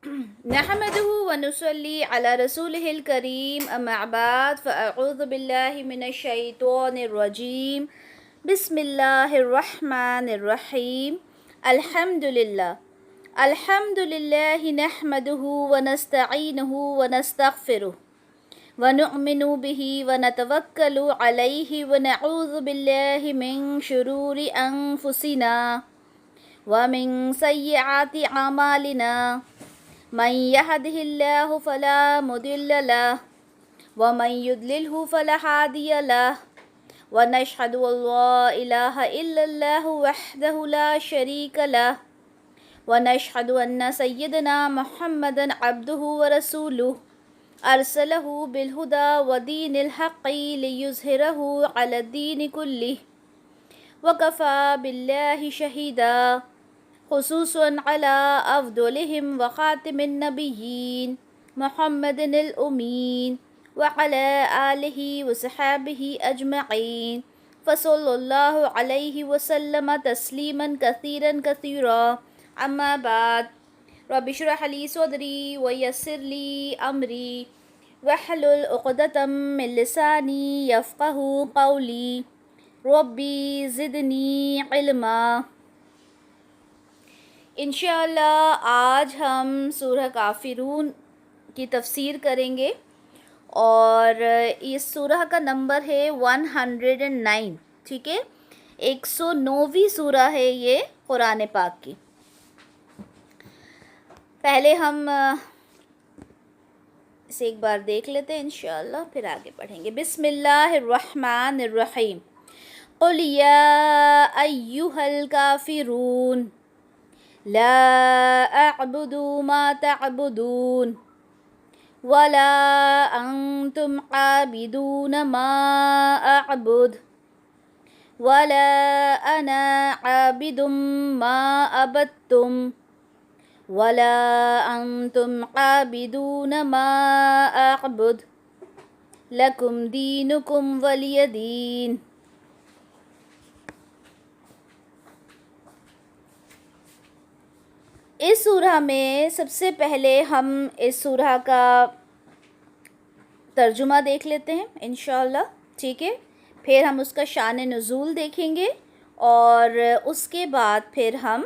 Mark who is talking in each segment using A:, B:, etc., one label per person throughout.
A: نحمده ونصلي على رسوله الكريم أما بعد فأعوذ بالله من الشيطان الرجيم بسم الله الرحمن الرحيم الحمد لله نحمده ونستعينه ونستغفره ونؤمن به ونتوكل عليه ونعوذ بالله من شرور أنفسنا ومن سيئات أعمالنا من يهده الله فلا مضل له ومن يضلله فلا هادي له ونشهد أن لا إله إلا الله وحده لا شريك له ونشهد أن سيدنا محمدا عبده ورسوله أرسله بالهدى ودين الحق ليظهره على الدين كله وكفى بالله شهيدا خصوصا على أفضلهم وخاتم النبيين محمد الأمين وعلى آله وصحابه أجمعين فصلى الله عليه وسلم تسليما كثيرا أما بعد رب اشرح لي صدري ويسر لي أمري واحلل عقدة من لساني يفقه قولي ربي زدني علما۔ انشاءاللہ آج ہم سورہ کافرون کی تفسیر کریں گے اور اس سورہ کا نمبر ہے 109، ٹھیک ہے، 109ویں سورہ ہے یہ قرآن پاک کی۔ پہلے ہم اسے ایک بار دیکھ لیتے ہیں انشاءاللہ، پھر آگے پڑھیں گے۔ بسم اللہ الرحمن الرحیم۔ قل یا ایہا الکافرون لا أعبد ما تعبدون ولا أنتم عابدون ما أعبد ولا أنا عابد ما عبدتم ولا أنتم عابدون ما أعبد لكم دينكم ولي دين۔ اس سورہ میں سب سے پہلے ہم اس سورہ کا ترجمہ دیکھ لیتے ہیں انشاءاللہ، ٹھیک ہے، پھر ہم اس کا شان نزول دیکھیں گے اور اس کے بعد پھر ہم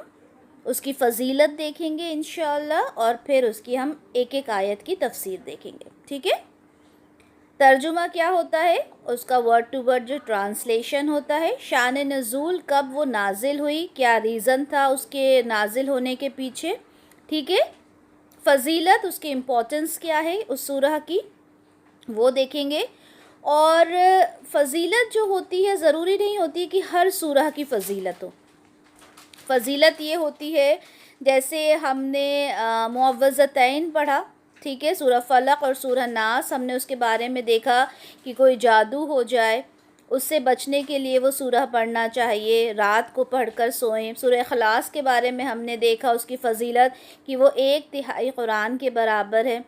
A: اس کی فضیلت دیکھیں گے انشاءاللہ، اور پھر اس کی ہم ایک ایک آیت کی تفسیر دیکھیں گے، ٹھیک ہے۔ ترجمہ کیا ہوتا ہے؟ اس کا ورڈ ٹو ورڈ جو ٹرانسلیشن ہوتا ہے۔ شان نزول، کب وہ نازل ہوئی، کیا ریزن تھا اس کے نازل ہونے کے پیچھے، ٹھیک ہے۔ فضیلت، اس کی امپورٹنس کیا ہے اس سورہ کی، وہ دیکھیں گے۔ اور فضیلت جو ہوتی ہے ضروری نہیں ہوتی کہ ہر سورہ کی فضیلت ہو۔ فضیلت یہ ہوتی ہے جیسے ہم نے معوذتین پڑھا، ٹھیک ہے، سورہ فلق اور سورہ ناس، ہم نے اس کے بارے میں دیکھا کہ کوئی جادو ہو جائے اس سے بچنے کے لیے وہ سورہ پڑھنا چاہیے، رات کو پڑھ کر سوئیں۔ سورہ اخلاص کے بارے میں ہم نے دیکھا اس کی فضیلت کہ وہ 1/3 قرآن کے برابر ہے،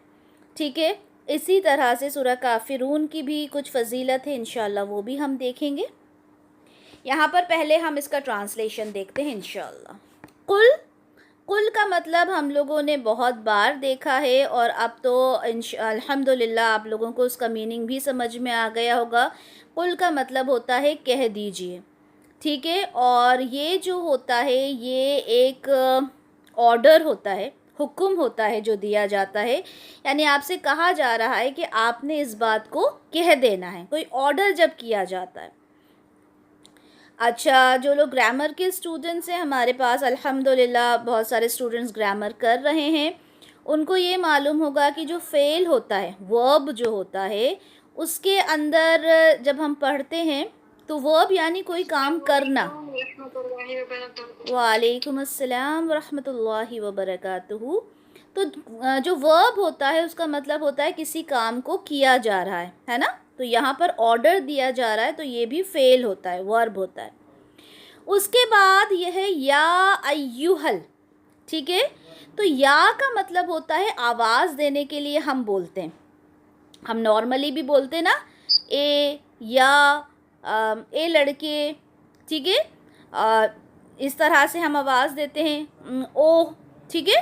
A: ٹھیک ہے۔ اسی طرح سے سورہ کافرون کی بھی کچھ فضیلت ہے، انشاءاللہ وہ بھی ہم دیکھیں گے۔ یہاں پر پہلے ہم اس کا ٹرانسلیشن دیکھتے ہیں انشاءاللہ۔ قل کا مطلب ہم لوگوں نے بہت بار دیکھا ہے اور اب تو الحمدللہ آپ لوگوں کو اس کا میننگ بھی سمجھ میں آ گیا ہوگا۔ قل کا مطلب ہوتا ہے کہہ دیجئے، ٹھیک ہے، اور یہ جو ہوتا ہے یہ ایک آرڈر ہوتا ہے، حکم ہوتا ہے جو دیا جاتا ہے، یعنی آپ سے کہا جا رہا ہے کہ آپ نے اس بات کو کہہ دینا ہے، کوئی آرڈر جب کیا جاتا ہے۔ اچھا، جو لوگ گرامر کے اسٹوڈنٹس ہیں ہمارے پاس، الحمدللہ بہت سارے اسٹوڈنٹس گرامر کر رہے ہیں، ان کو یہ معلوم ہوگا کہ جو فعل ہوتا ہے، ورب جو ہوتا ہے، اس کے اندر جب ہم پڑھتے ہیں تو ورب یعنی کوئی کام کرنا۔ وعلیکم السلام ورحمۃ اللہ وبرکاتہ۔ تو جو ورب ہوتا ہے اس کا مطلب ہوتا ہے کسی کام کو کیا جا رہا ہے نا، تو یہاں پر آرڈر دیا جا رہا ہے تو یہ بھی فعل ہوتا ہے، ورب ہوتا ہے۔ اس کے بعد یہ ہے یا ایہل، ٹھیک ہے، تو یا کا مطلب ہوتا ہے آواز دینے کے لیے ہم بولتے ہیں، ہم نارملی بھی بولتے ہیں نا، اے یا اے لڑکے، ٹھیک ہے، اس طرح سے ہم آواز دیتے ہیں، او، ٹھیک ہے۔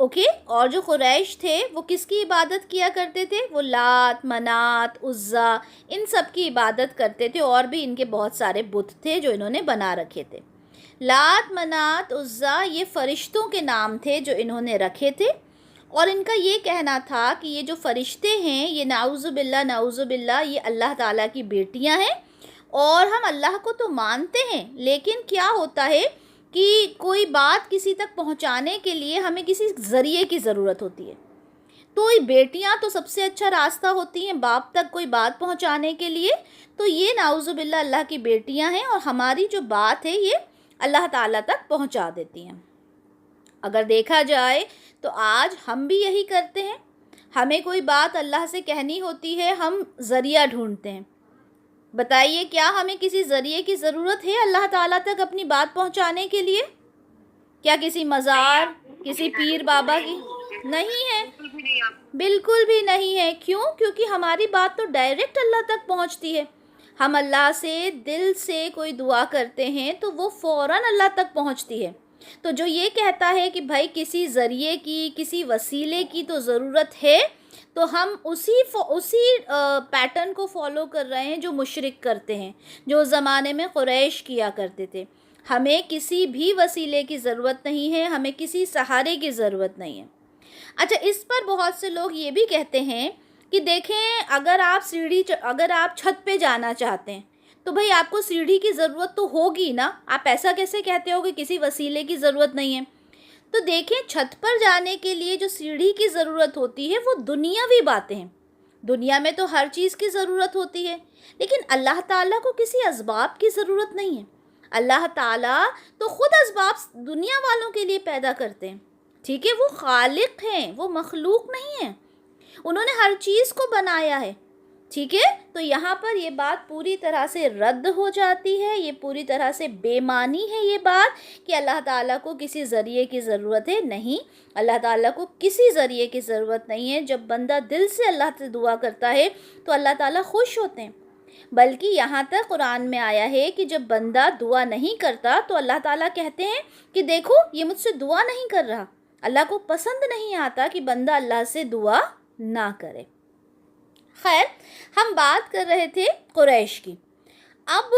A: اوکے. اور جو قریش تھے وہ کس کی عبادت کیا کرتے تھے؟ وہ لات، منات، عزا، ان سب کی عبادت کرتے تھے. اور بھی ان کے بہت سارے بت تھے جو انہوں نے بنا رکھے تھے. لات، منات، عزا یہ فرشتوں کے نام تھے جو انہوں نے رکھے تھے. اور ان کا یہ کہنا تھا کہ یہ جو فرشتے ہیں یہ نعوذ باللہ یہ اللہ تعالیٰ کی بیٹیاں ہیں. اور ہم اللہ کو تو مانتے ہیں، لیکن کیا ہوتا ہے کہ کوئی بات کسی تک پہنچانے کے لیے ہمیں کسی ذریعے کی ضرورت ہوتی ہے. تو یہ بیٹیاں تو سب سے اچھا راستہ ہوتی ہیں باپ تک کوئی بات پہنچانے کے لیے. تو یہ نعوذ باللہ اللہ کی بیٹیاں ہیں، اور ہماری جو بات ہے یہ اللہ تعالیٰ تک پہنچا دیتی ہیں. اگر دیکھا جائے تو آج ہم بھی یہی کرتے ہیں. ہمیں کوئی بات اللہ سے کہنی ہوتی ہے، ہم ذریعہ ڈھونڈتے ہیں. بتائیے کیا ہمیں کسی ذریعے کی ضرورت ہے اللہ تعالیٰ تک اپنی بات پہنچانے کے لیے؟ کیا کسی مزار، کسی پیر بابا کی؟ نہیں ہے، بالکل بھی نہیں ہے. کیوں؟ کیونکہ ہماری بات تو ڈائریکٹ اللہ تک پہنچتی ہے. ہم اللہ سے دل سے کوئی دعا کرتے ہیں تو وہ فوراً اللہ تک پہنچتی ہے. تو جو یہ کہتا ہے کہ بھائی کسی ذریعے کی، کسی وسیلے کی تو ضرورت ہے، تو ہم اسی پیٹرن کو فالو کر رہے ہیں جو مشرک کرتے ہیں، جو زمانے میں قریش کیا کرتے تھے. ہمیں کسی بھی وسیلے کی ضرورت نہیں ہے، ہمیں کسی سہارے کی ضرورت نہیں ہے. اچھا، اس پر بہت سے لوگ یہ بھی کہتے ہیں کہ دیکھیں اگر آپ چھت پہ جانا چاہتے ہیں تو بھئی آپ کو سیڑھی کی ضرورت تو ہوگی نا. آپ ایسا کیسے کہتے ہو کہ کسی وسیلے کی ضرورت نہیں ہے؟ تو دیکھیں چھت پر جانے کے لیے جو سیڑھی کی ضرورت ہوتی ہے وہ دنیاوی باتیں ہیں. دنیا میں تو ہر چیز کی ضرورت ہوتی ہے، لیکن اللہ تعالیٰ کو کسی اسباب کی ضرورت نہیں ہے. اللہ تعالیٰ تو خود اسباب دنیا والوں کے لیے پیدا کرتے ہیں. ٹھیک ہے، وہ خالق ہیں، وہ مخلوق نہیں ہیں. انہوں نے ہر چیز کو بنایا ہے. ٹھیک ہے، تو یہاں پر یہ بات پوری طرح سے رد ہو جاتی ہے. یہ پوری طرح سے بے معنی ہے یہ بات کہ اللہ تعالیٰ کو کسی ذریعے کی ضرورت ہے. نہیں، اللہ تعالیٰ کو کسی ذریعے کی ضرورت نہیں ہے. جب بندہ دل سے اللہ سے دعا کرتا ہے تو اللہ تعالیٰ خوش ہوتے ہیں. بلکہ یہاں تک قرآن میں آیا ہے کہ جب بندہ دعا نہیں کرتا تو اللہ تعالیٰ کہتے ہیں کہ دیکھو یہ مجھ سے دعا نہیں کر رہا. اللہ کو پسند نہیں آتا کہ بندہ اللہ سے دعا نہ کرے. خیر، ہم بات کر رہے تھے قریش کی. اب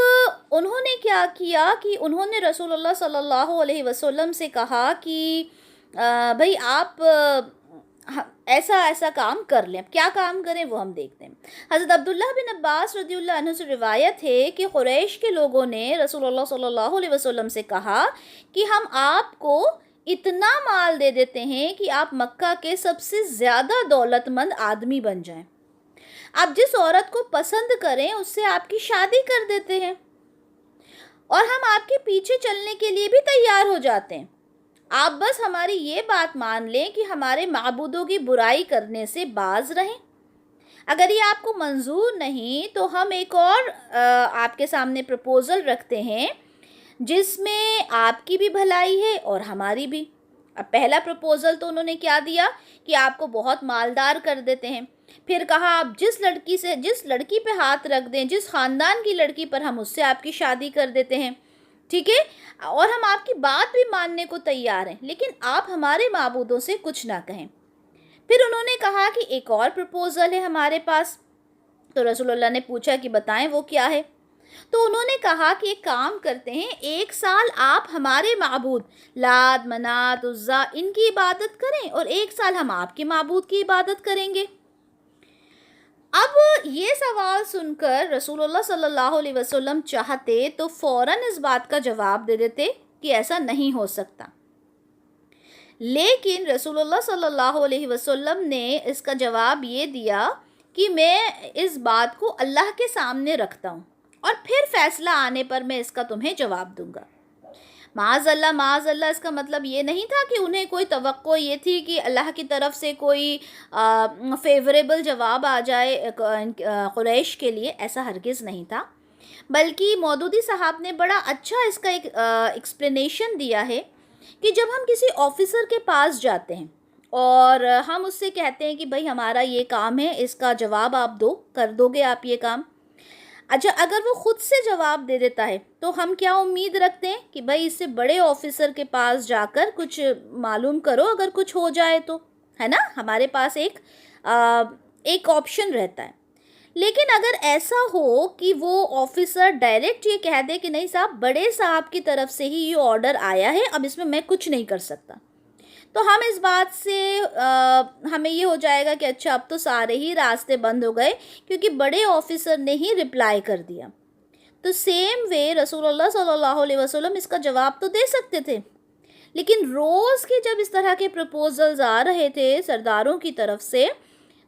A: انہوں نے کیا کیا کہ انہوں نے رسول اللہ صلی اللہ علیہ وسلم سے کہا کہ بھئی آپ ایسا کام کر لیں. اب کیا کام کریں وہ ہم دیکھتے ہیں. حضرت عبداللہ بن عباس رضی اللہ عنہ سے روایت ہے کہ قریش کے لوگوں نے رسول اللہ صلی اللہ علیہ وسلم سے کہا کہ ہم آپ کو اتنا مال دے دیتے ہیں کہ آپ مکہ کے سب سے زیادہ دولت مند آدمی بن جائیں. آپ جس عورت کو پسند کریں اس سے آپ کی شادی کر دیتے ہیں، اور ہم آپ کے پیچھے چلنے کے لیے بھی تیار ہو جاتے ہیں. آپ بس ہماری یہ بات مان لیں کہ ہمارے معبودوں کی برائی کرنے سے باز رہیں. اگر یہ آپ کو منظور نہیں تو ہم ایک اور آپ کے سامنے پرپوزل رکھتے ہیں جس میں آپ کی بھی بھلائی ہے اور ہماری بھی. اب پہلا پرپوزل تو انہوں نے کیا دیا کہ آپ کو بہت مالدار کر دیتے ہیں. پھر کہا آپ جس لڑکی پہ ہاتھ رکھ دیں، جس خاندان کی لڑکی پر، ہم اس سے آپ کی شادی کر دیتے ہیں. ٹھیک ہے، اور ہم آپ کی بات بھی ماننے کو تیار ہیں، لیکن آپ ہمارے معبودوں سے کچھ نہ کہیں. پھر انہوں نے کہا کہ ایک اور پرپوزل ہے ہمارے پاس. تو رسول اللہ نے پوچھا کہ بتائیں وہ کیا ہے. تو انہوں نے کہا کہ ایک کام کرتے ہیں، 1 سال آپ ہمارے معبود لات، منات، عزا ان کی عبادت کریں، اور 1 سال ہم آپ کے معبود کی عبادت کریں گے. اب یہ سوال سن کر رسول اللہ صلی اللہ علیہ وسلم چاہتے تو فوراً اس بات کا جواب دے دیتے کہ ایسا نہیں ہو سکتا. لیکن رسول اللہ صلی اللہ علیہ وسلم نے اس کا جواب یہ دیا کہ میں اس بات کو اللہ کے سامنے رکھتا ہوں، اور پھر فیصلہ آنے پر میں اس کا تمہیں جواب دوں گا. معاذ اللہ، اس کا مطلب یہ نہیں تھا کہ انہیں کوئی توقع یہ تھی کہ اللہ کی طرف سے کوئی فیوریبل جواب آ جائے قریش کے لیے. ایسا ہرگز نہیں تھا، بلکہ مودودی صاحب نے بڑا اچھا اس کا ایک ایکسپلینیشن دیا ہے کہ جب ہم کسی آفیسر کے پاس جاتے ہیں اور ہم اس سے کہتے ہیں کہ بھائی ہمارا یہ کام ہے، اس کا جواب آپ کر دو گے آپ یہ کام. اچھا اگر وہ خود سے جواب دے دیتا ہے تو ہم کیا امید رکھتے ہیں کہ بھائی اس سے بڑے آفیسر کے پاس جا کر کچھ معلوم کرو اگر کچھ ہو جائے تو، ہے نا، ہمارے پاس ایک آپشن رہتا ہے. لیکن اگر ایسا ہو کہ وہ آفیسر ڈائریکٹ یہ کہہ دے کہ نہیں صاحب بڑے صاحب کی طرف سے ہی یہ آرڈر آیا ہے، اب اس میں کچھ نہیں کر سکتا، تو ہم اس بات سے ہمیں یہ ہو جائے گا کہ اچھا اب تو سارے ہی راستے بند ہو گئے کیونکہ بڑے آفیسر نے ہی رپلائی کر دیا. تو سیم وے رسول اللہ صلی اللہ علیہ وسلم اس کا جواب تو دے سکتے تھے، لیکن روز کے جب اس طرح کے پروپوزلز آ رہے تھے سرداروں کی طرف سے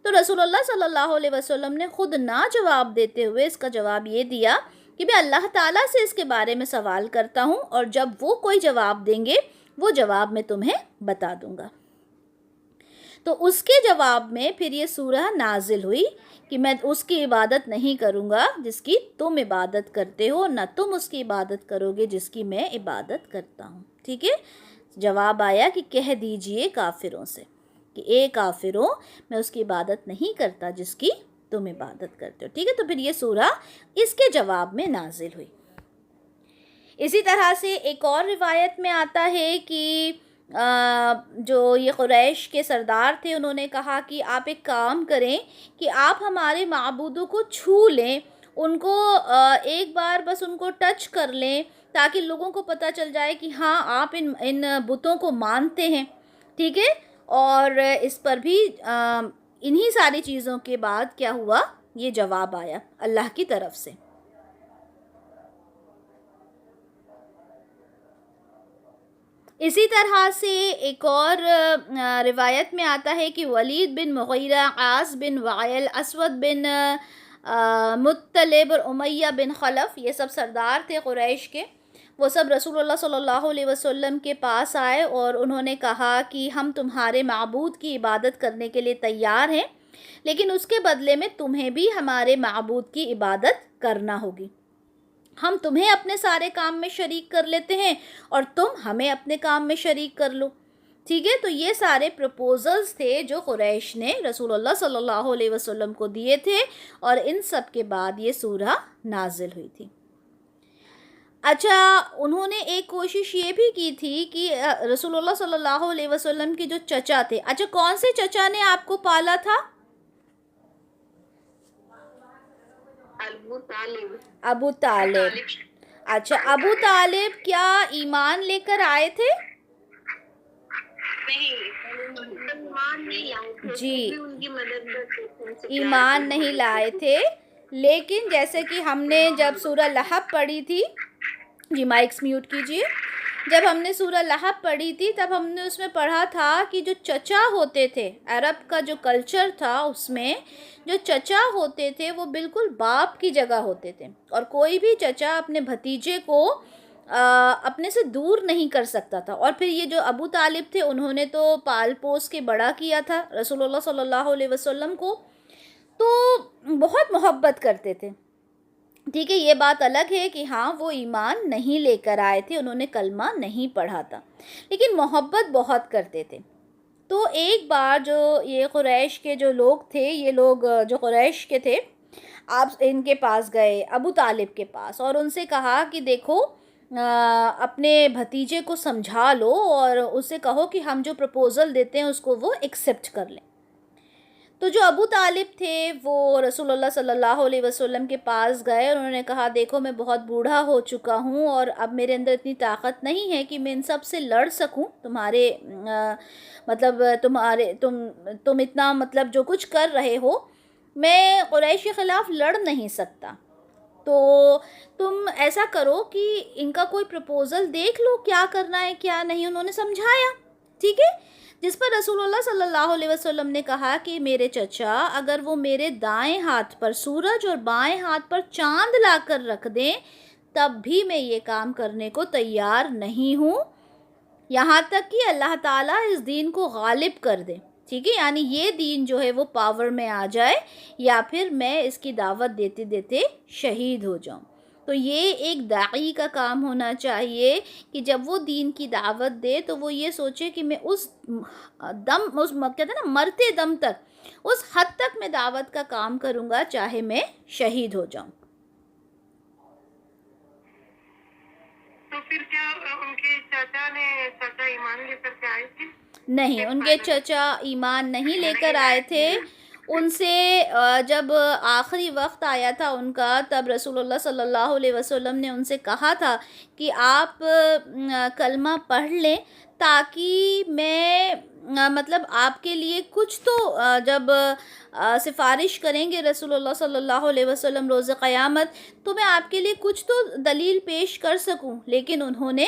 A: تو رسول اللہ صلی اللہ علیہ وسلم نے خود نہ جواب دیتے ہوئے اس کا جواب یہ دیا کہ میں اللہ تعالیٰ سے اس کے بارے میں سوال کرتا ہوں اور جب وہ کوئی جواب دیں گے وہ جواب میں تمہیں بتا دوں گا. تو اس کے جواب میں پھر یہ سورہ نازل ہوئی کہ میں اس کی عبادت نہیں کروں گا جس کی تم عبادت کرتے ہو، نہ تم اس کی عبادت کرو گے جس کی میں عبادت کرتا ہوں. ٹھیک ہے، جواب آیا کہ کہہ دیجئے کافروں سے کہ اے کافروں میں اس کی عبادت نہیں کرتا جس کی تم عبادت کرتے ہو. ٹھیک ہے، تو پھر یہ سورہ اس کے جواب میں نازل ہوئی. اسی طرح سے ایک اور روایت میں آتا ہے کہ جو یہ قریش کے سردار تھے انہوں نے کہا کہ آپ ایک کام کریں کہ آپ ہمارے معبودوں کو چھو لیں، ان کو ایک بار بس ان کو ٹچ کر لیں تاکہ لوگوں کو پتہ چل جائے کہ ہاں آپ ان بتوں کو مانتے ہیں. ٹھیک ہے، اور اس پر بھی انہی ساری چیزوں کے بعد کیا ہوا، یہ جواب آیا اللہ کی طرف سے. اسی طرح سے ایک اور روایت میں آتا ہے کہ ولید بن مغیرہ، عاص بن وائل، اسود بن مطلب اور امیہ بن خلف، یہ سب سردار تھے قریش کے. وہ سب رسول اللہ صلی اللہ علیہ وسلم کے پاس آئے اور انہوں نے کہا کہ ہم تمہارے معبود کی عبادت کرنے کے لیے تیار ہیں، لیکن اس کے بدلے میں تمہیں بھی ہمارے معبود کی عبادت کرنا ہوگی. ہم تمہیں اپنے سارے کام میں شریک کر لیتے ہیں اور تم ہمیں اپنے کام میں شریک کر لو. ٹھیک ہے، تو یہ سارے پروپوزلز تھے جو قریش نے رسول اللہ صلی اللہ علیہ وسلم کو دیے تھے اور ان سب کے بعد یہ سورہ نازل ہوئی تھی. اچھا انہوں نے ایک کوشش یہ بھی کی تھی کہ رسول اللہ صلی اللہ علیہ وسلم کے جو چچا تھے، اچھا کون سے چچا نے آپ کو پالا تھا؟ ابو طالب. اچھا ابو طالب کیا ایمان لے کر آئے تھے؟ جی ایمان نہیں لائے تھے، لیکن جیسے کہ ہم نے جب سورہ لہب پڑھی تھی، جی مائکس میوٹ کیجئے، جب ہم نے سورہ لہب پڑھی تھی تب ہم نے اس میں پڑھا تھا کہ جو چچا ہوتے تھے، عرب کا جو کلچر تھا اس میں جو چچا ہوتے تھے وہ بالکل باپ کی جگہ ہوتے تھے اور کوئی بھی چچا اپنے بھتیجے کو اپنے سے دور نہیں کر سکتا تھا. اور پھر یہ جو ابو طالب تھے انہوں نے تو پال پوس کے بڑا کیا تھا رسول اللہ صلی اللہ علیہ وسلم کو، تو بہت محبت کرتے تھے. ٹھیک ہے، یہ بات الگ ہے کہ ہاں وہ ایمان نہیں لے کر آئے تھے، انہوں نے کلمہ نہیں پڑھا تھا، لیکن محبت بہت کرتے تھے. تو ایک بار جو یہ قریش کے جو لوگ تھے، یہ لوگ جو قریش کے تھے، آپ ان کے پاس گئے ابو طالب کے پاس اور ان سے کہا کہ دیکھو اپنے بھتیجے کو سمجھا لو اور اسے کہو کہ ہم جو پروپوزل دیتے ہیں اس کو وہ ایکسیپٹ کر لیں. تو جو ابو طالب تھے وہ رسول اللہ صلی اللہ علیہ وسلم کے پاس گئے اور انہوں نے کہا دیکھو میں بہت بوڑھا ہو چکا ہوں اور اب میرے اندر اتنی طاقت نہیں ہے کہ میں ان سب سے لڑ سکوں، تمہارے مطلب تم اتنا مطلب جو کچھ کر رہے ہو میں قریش کے خلاف لڑ نہیں سکتا، تو تم ایسا کرو کہ ان کا کوئی پروپوزل دیکھ لو کیا کرنا ہے کیا نہیں. انہوں نے سمجھایا. ٹھیک ہے، جس پر رسول اللہ صلی اللہ علیہ وسلم نے کہا کہ میرے چچا اگر وہ میرے دائیں ہاتھ پر سورج اور بائیں ہاتھ پر چاند لا کر رکھ دیں تب بھی میں یہ کام کرنے کو تیار نہیں ہوں، یہاں تک کہ اللہ تعالیٰ اس دین کو غالب کر دے. ٹھیک ہے، یعنی یہ دین جو ہے وہ پاور میں آ جائے یا پھر میں اس کی دعوت دیتے دیتے شہید ہو جاؤں. تو یہ ایک داعی کا کام ہونا چاہیے کہ جب وہ دین کی دعوت دے تو وہ یہ سوچے کہ میں اس کہتے ہیں نا مرتے دم تک اس حد تک میں دعوت کا کام کروں گا چاہے میں شہید ہو جاؤں.
B: تو پھر کیا ان کے چاچا ایمان لے کر کے آئے تھے؟
A: نہیں، ان کے چچا ایمان نہیں لے کر آئے تھے. ان سے جب آخری وقت آیا تھا ان کا، تب رسول اللہ صلی اللہ علیہ وسلم نے ان سے کہا تھا کہ آپ کلمہ پڑھ لیں تاکہ میں مطلب آپ کے لیے کچھ تو جب سفارش کریں گے رسول اللہ صلی اللہ علیہ وسلم روز قیامت، تو میں آپ کے لیے کچھ تو دلیل پیش کر سکوں. لیکن انہوں نے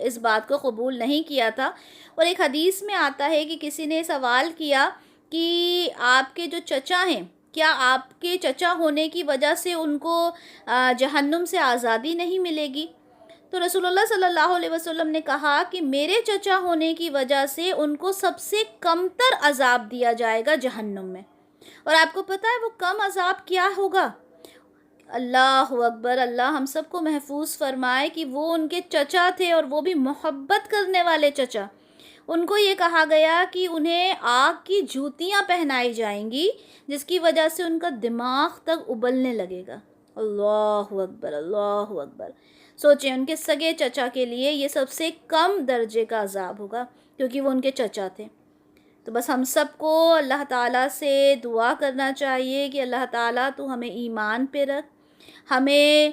A: اس بات کو قبول نہیں کیا تھا. اور ایک حدیث میں آتا ہے کہ کسی نے سوال کیا کہ آپ کے جو چچا ہیں، کیا آپ کے چچا ہونے کی وجہ سے ان کو جہنم سے آزادی نہیں ملے گی؟ تو رسول اللہ صلی اللہ علیہ وسلم نے کہا کہ میرے چچا ہونے کی وجہ سے ان کو سب سے کم تر عذاب دیا جائے گا جہنم میں. اور آپ کو پتہ ہے وہ کم عذاب کیا ہوگا؟ اللہ اکبر، اللہ ہم سب کو محفوظ فرمائے کہ وہ ان کے چچا تھے، اور وہ بھی محبت کرنے والے چچا. ان کو یہ کہا گیا کہ انہیں آگ کی جوتیاں پہنائی جائیں گی جس کی وجہ سے ان کا دماغ تک ابلنے لگے گا. اللہ اکبر، اللہ اکبر. سوچیں ان کے سگے چچا کے لیے یہ سب سے کم درجے کا عذاب ہوگا کیونکہ وہ ان کے چچا تھے. تو بس ہم سب کو اللہ تعالیٰ سے دعا کرنا چاہیے کہ اللہ تعالیٰ تو ہمیں ایمان پہ رکھ، ہمیں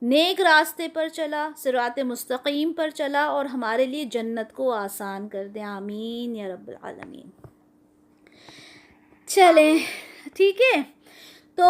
A: نیک راستے پر چلا، صراط مستقیم پر چلا، اور ہمارے لیے جنت کو آسان کر دیں. آمین یا رب العالمین. چلیں ٹھیک ہے. تو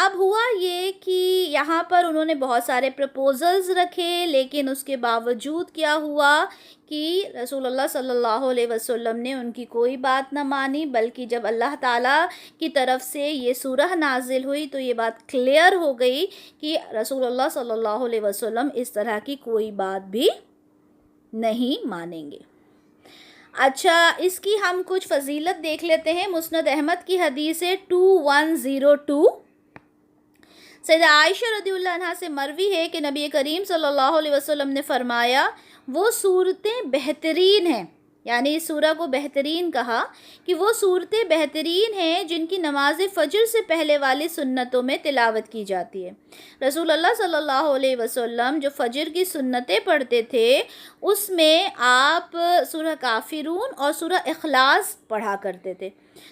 A: اب ہوا یہ کہ یہاں پر انہوں نے بہت سارے پرپوزلز رکھے، لیکن اس کے باوجود کیا ہوا کہ رسول اللہ صلی اللہ علیہ وسلم نے ان کی کوئی بات نہ مانی، بلکہ جب اللہ تعالیٰ کی طرف سے یہ سورہ نازل ہوئی تو یہ بات کلیئر ہو گئی کہ رسول اللہ صلی اللہ علیہ وسلم اس طرح کی کوئی بات بھی نہیں مانیں گے. اچھا، اس کی ہم کچھ فضیلت دیکھ لیتے ہیں. مسند احمد کی حدیث ہے 2102. سیدہ عائشہ رضی اللہ عنہ سے مروی ہے کہ نبی کریم صلی اللہ علیہ وسلم نے فرمایا وہ صورتیں بہترین ہیں، یعنی اس سورہ کو بہترین کہا کہ وہ صورتیں بہترین ہیں جن کی نماز فجر سے پہلے والی سنتوں میں تلاوت کی جاتی ہے. رسول اللہ صلی اللہ علیہ وسلم جو فجر کی سنتیں پڑھتے تھے اس میں آپ سورہ کافرون اور سورہ اخلاص پڑھا کرتے تھے.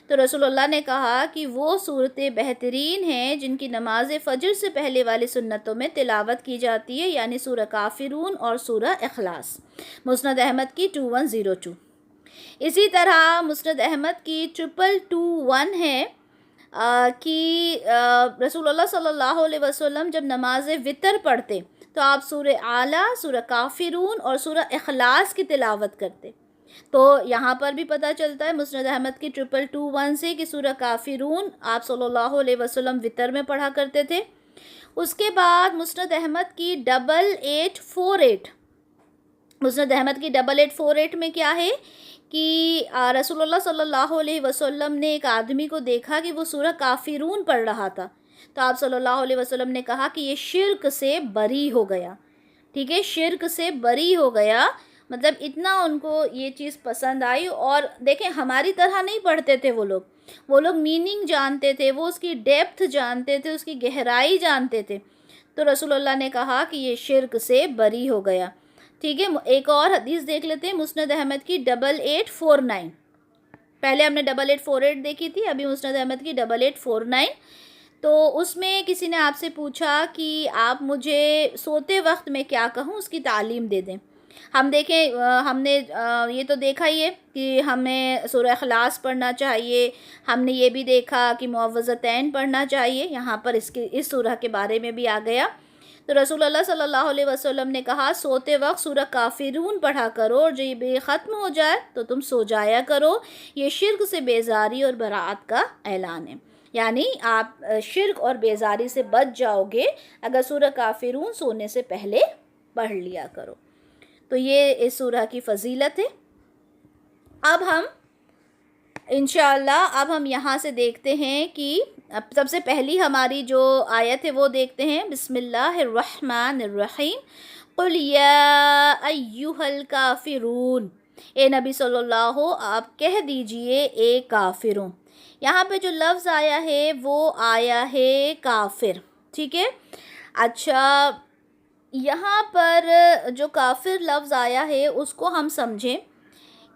A: تو رسول اللہ نے کہا کہ وہ صورتیں بہترین ہیں جن کی نماز فجر سے پہلے والی سنتوں میں تلاوت کی جاتی ہے، یعنی سورہ کافرون اور سورہ اخلاص. مسند احمد کی 2102. اسی طرح مسند احمد کی 2221 ہے کہ رسول اللہ صلی اللہ علیہ وسلم جب نماز وتر پڑھتے تو آپ سورہ اعلیٰ، سورہ کافرون اور سورہ اخلاص کی تلاوت کرتے. تو یہاں پر بھی پتہ چلتا ہے مسند احمد کی 2221 سے کہ سورہ کافرون آپ صلی اللہ علیہ وسلم وتر میں پڑھا کرتے تھے. اس کے بعد مسند احمد کی 8848. مسند احمد کی 8848 میں کیا ہے کہ رسول اللہ صلی اللہ علیہ وسلم نے ایک آدمی کو دیکھا کہ وہ سورہ کافرون پڑھ رہا تھا. تو آپ صلی اللہ علیہ وسلم نے کہا کہ یہ شرک سے بری ہو گیا. ٹھیک ہے، شرک سے بری ہو گیا، مطلب اتنا ان کو یہ چیز پسند آئی. اور دیکھیں ہماری طرح نہیں پڑھتے تھے وہ لوگ میننگ جانتے تھے، وہ اس کی ڈیپتھ جانتے تھے، اس کی گہرائی جانتے تھے. تو رسول اللہ نے کہا کہ یہ شرک سے بری ہو گیا. ٹھیک ہے، ایک اور حدیث دیکھ لیتے ہیں مسند احمد کی 8849. پہلے ہم نے 8848 دیکھی تھی، ابھی مسند احمد کی 8849. تو اس میں کسی نے آپ سے پوچھا کہ آپ مجھے سوتے وقت میں کیا کہوں، اس کی تعلیم دے دیں. ہم دیکھیں ہم نے یہ تو دیکھا ہی ہے کہ ہمیں سورہ اخلاص پڑھنا چاہیے. ہم نے یہ بھی دیکھا کہ معوذتین پڑھنا چاہیے، یہاں پر اس سورہ کے بارے میں بھی آ گیا. تو رسول اللہ صلی اللہ علیہ وسلم نے کہا سوتے وقت سورہ کافرون پڑھا کرو، اور جب یہ ختم ہو جائے تو تم سو جایا کرو. یہ شرک سے بیزاری اور براءت کا اعلان ہے، یعنی آپ شرک اور بیزاری سے بچ جاؤ گے اگر سورہ کافرون سونے سے پہلے پڑھ لیا کرو. تو یہ اس سورہ کی فضیلت ہے. اب ہم انشاءاللہ یہاں سے دیکھتے ہیں کہ سب سے پہلی ہماری جو آیت ہے وہ دیکھتے ہیں. بسم اللہ الرحمن الرحیم. قل یا ایہا الکافرون، اے نبی صلی اللہ آپ کہہ دیجئے اے کافروں. یہاں پہ جو لفظ آیا ہے وہ آیا ہے کافر. ٹھیک ہے. اچھا، یہاں پر جو کافر لفظ آیا ہے اس کو ہم سمجھیں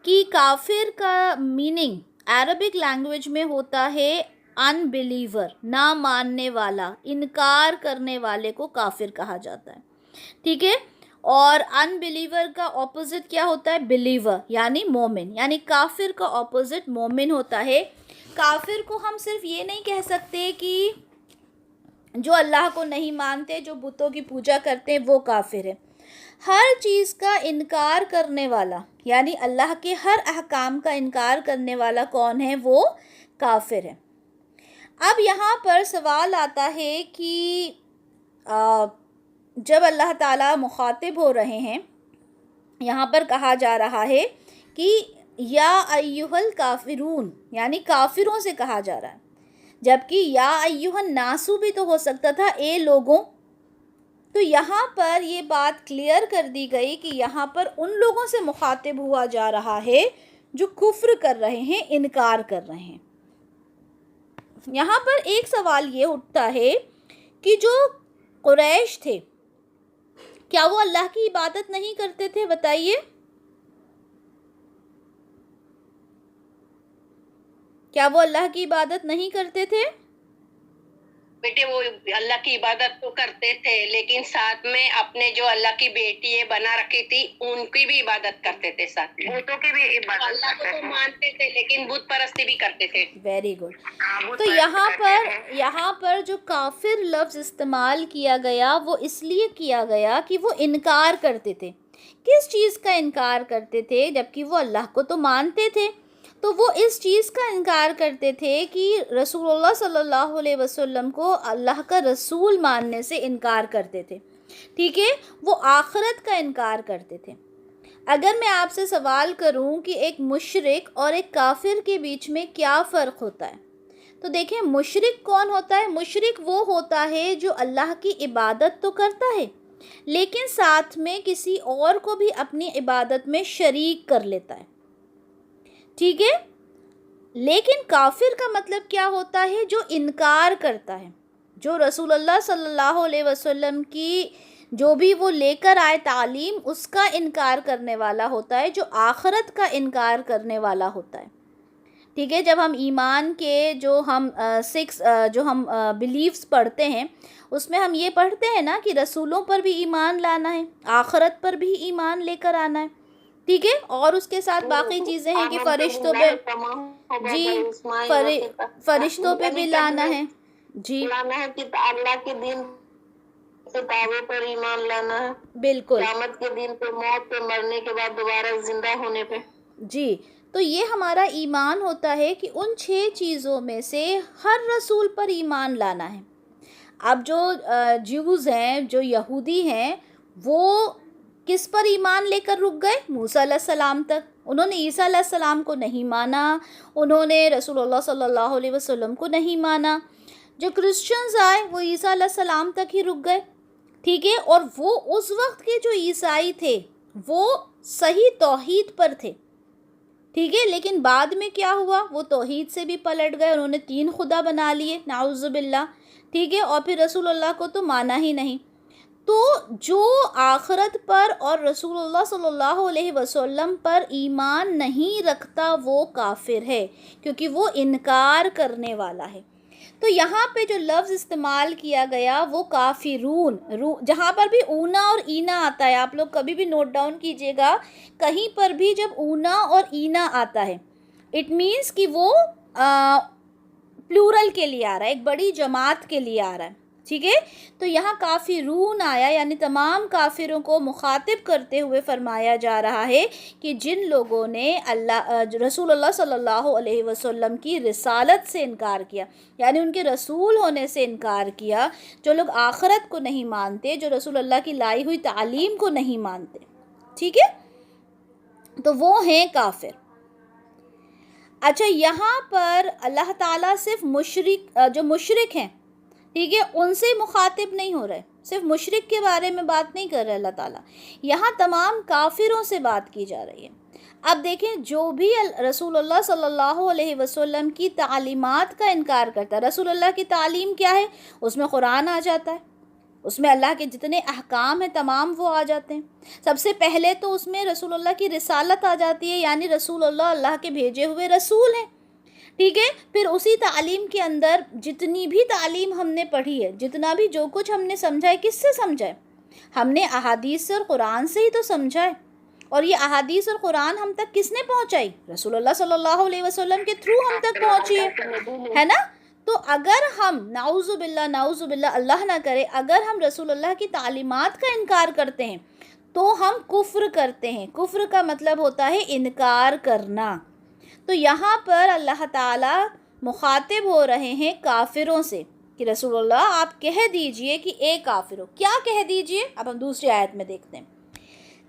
A: کہ کافر کا میننگ عربک لینگویج میں ہوتا ہے ان بلیور، نہ ماننے والا، انکار کرنے والے کو کافر کہا جاتا ہے، ٹھیک ہے. اور ان بلیور کا اپوزٹ کیا ہوتا ہے؟ بلیور، یعنی مومن. یعنی کافر کا اپوزٹ مومن ہوتا ہے. کافر کو ہم صرف یہ نہیں کہہ سکتے کہ جو اللہ کو نہیں مانتے، جو بتوں کی پوجا کرتے ہیں وہ کافر ہے. ہر چیز کا انکار کرنے والا، یعنی اللہ کے ہر احکام کا انکار کرنے والا کون ہے؟ وہ کافر ہے. اب یہاں پر سوال آتا ہے کہ جب اللہ تعالیٰ مخاطب ہو رہے ہیں، یہاں پر کہا جا رہا ہے کہ یا ایہا الکافرون، یعنی کافروں سے کہا جا رہا ہے، جبکہ یا ایہا الناسو بھی تو ہو سکتا تھا، اے لوگوں. تو یہاں پر یہ بات کلیئر کر دی گئی کہ یہاں پر ان لوگوں سے مخاطب ہوا جا رہا ہے جو کفر کر رہے ہیں، انکار کر رہے ہیں. یہاں پر ایک سوال یہ اٹھتا ہے کہ جو قریش تھے، کیا وہ اللہ کی عبادت نہیں کرتے تھے؟ بتائیے، کیا وہ اللہ کی عبادت نہیں کرتے تھے؟
B: بیٹے وہ اللہ کی عبادت تو کرتے تھے، لیکن ساتھ میں اپنے جو اللہ کی بیٹی بنا رکھی تھی ان کی بھی عبادت کرتے تھے، ساتھ میں بتوں کی بھی عبادت اللہ کو تو مانتے تھے لیکن بت پرستی بھی کرتے تھے.
A: Very good. تو یہاں پر جو کافر لفظ استعمال کیا گیا وہ اس لیے کیا گیا کہ وہ انکار کرتے تھے. کس چیز کا انکار کرتے تھے؟ جبکہ وہ اللہ کو تو مانتے تھے، تو وہ اس چیز کا انکار کرتے تھے کہ رسول اللہ صلی اللہ علیہ وسلم کو اللہ کا رسول ماننے سے انکار کرتے تھے، ٹھیک ہے. وہ آخرت کا انکار کرتے تھے. اگر میں آپ سے سوال کروں کہ ایک مشرک اور ایک کافر کے بیچ میں کیا فرق ہوتا ہے، تو دیکھیں مشرک کون ہوتا ہے؟ مشرک وہ ہوتا ہے جو اللہ کی عبادت تو کرتا ہے لیکن ساتھ میں کسی اور کو بھی اپنی عبادت میں شریک کر لیتا ہے، ٹھیک ہے. لیکن کافر کا مطلب کیا ہوتا ہے؟ جو انکار کرتا ہے، جو رسول اللہ صلی اللہ علیہ وسلم کی جو بھی وہ لے کر آئے تعلیم اس کا انکار کرنے والا ہوتا ہے، جو آخرت کا انکار کرنے والا ہوتا ہے، ٹھیک ہے. جب ہم ایمان کے جو ہم بلیفز پڑھتے ہیں اس میں ہم یہ پڑھتے ہیں نا کہ رسولوں پر بھی ایمان لانا ہے، آخرت پر بھی ایمان لے کر آنا ہے، ٹھیک ہے. اور اس کے ساتھ باقی چیزیں ہیں کہ فرشتوں پہ، جی، فرشتوں پہ بھی لانا ہے، جی
B: لانا ہے کہ اللہ کے دن کتابوں پر ایمان لانا ہے،
A: بالکل،
B: قیامت کے دن پہ، موت پہ، مرنے کے بعد دوبارہ زندہ ہونے پہ.
A: جی. تو یہ ہمارا ایمان ہوتا ہے کہ ان 6 چیزوں میں سے ہر رسول پر ایمان لانا ہے. اب جو جیوز ہیں، جو یہودی ہیں، وہ کس پر ایمان لے کر رک گئے؟ موسیٰ علیہ السلام تک. انہوں نے عیسیٰ علیہ السلام کو نہیں مانا، انہوں نے رسول اللہ صلی اللہ علیہ وسلم کو نہیں مانا. جو کرسچنز آئے وہ عیسیٰ علیہ السلام تک ہی رک گئے، ٹھیک ہے. اور وہ اس وقت کے جو عیسائی تھے وہ صحیح توحید پر تھے، ٹھیک ہے. لیکن بعد میں کیا ہوا؟ وہ توحید سے بھی پلٹ گئے، انہوں نے 3 خدا بنا لیے، نعوذ باللہ، ٹھیک ہے. اور پھر رسول اللہ کو تو مانا ہی نہیں. تو جو آخرت پر اور رسول اللہ صلی اللہ علیہ وسلم پر ایمان نہیں رکھتا وہ کافر ہے، کیونکہ وہ انکار کرنے والا ہے. تو یہاں پہ جو لفظ استعمال کیا گیا وہ کافرون، جہاں پر بھی اونا اور اینا آتا ہے، آپ لوگ کبھی بھی نوٹ ڈاؤن کیجئے گا، کہیں پر بھی جب اونا اور اینا آتا ہے اٹ مینس کہ وہ پلورل کے لیے آ رہا ہے، ایک بڑی جماعت کے لیے آ رہا ہے، ٹھیک ہے. تو یہاں کافرون آیا، یعنی تمام کافروں کو مخاطب کرتے ہوئے فرمایا جا رہا ہے کہ جن لوگوں نے رسول اللہ صلی اللہ علیہ وسلم کی رسالت سے انکار کیا، یعنی ان کے رسول ہونے سے انکار کیا، جو لوگ آخرت کو نہیں مانتے، جو رسول اللہ کی لائی ہوئی تعلیم کو نہیں مانتے، ٹھیک ہے، تو وہ ہیں کافر. اچھا، یہاں پر اللہ تعالیٰ صرف جو مشرک ہیں، ٹھیک ہے، ان سے مخاطب نہیں ہو رہے، صرف مشرک کے بارے میں بات نہیں کر رہے اللہ تعالیٰ، یہاں تمام کافروں سے بات کی جا رہی ہے. اب دیکھیں، جو بھی رسول اللہ صلی اللہ علیہ وسلم کی تعلیمات کا انکار کرتا ہے، رسول اللہ کی تعلیم کیا ہے؟ اس میں قرآن آ جاتا ہے، اس میں اللہ کے جتنے احکام ہیں تمام وہ آ جاتے ہیں. سب سے پہلے تو اس میں رسول اللہ کی رسالت آ جاتی ہے، یعنی رسول اللہ کے بھیجے ہوئے رسول ہیں. ٹھیک ہے. پھر اسی تعلیم کے اندر جتنی بھی تعلیم ہم نے پڑھی ہے، جتنا بھی جو کچھ ہم نے سمجھا ہے، کس سے سمجھا ہے؟ ہم نے احادیث سے اور قرآن سے ہی تو سمجھا ہے. اور یہ احادیث اور قرآن ہم تک کس نے پہنچائی؟ رسول اللہ صلی اللہ علیہ وسلم کے تھرو ہم تک پہنچی ہے نا. تو اگر ہم نعوذ باللہ اللہ نہ کرے، اگر ہم رسول اللہ کی تعلیمات کا انکار کرتے ہیں تو ہم کفر کرتے ہیں. کفر کا مطلب ہوتا ہے انکار کرنا. تو یہاں پر اللہ تعالیٰ مخاطب ہو رہے ہیں کافروں سے کہ رسول اللہ آپ کہہ دیجئے کہ اے کافروں. کیا کہہ دیجئے؟ اب ہم دوسری آیت میں دیکھتے ہیں.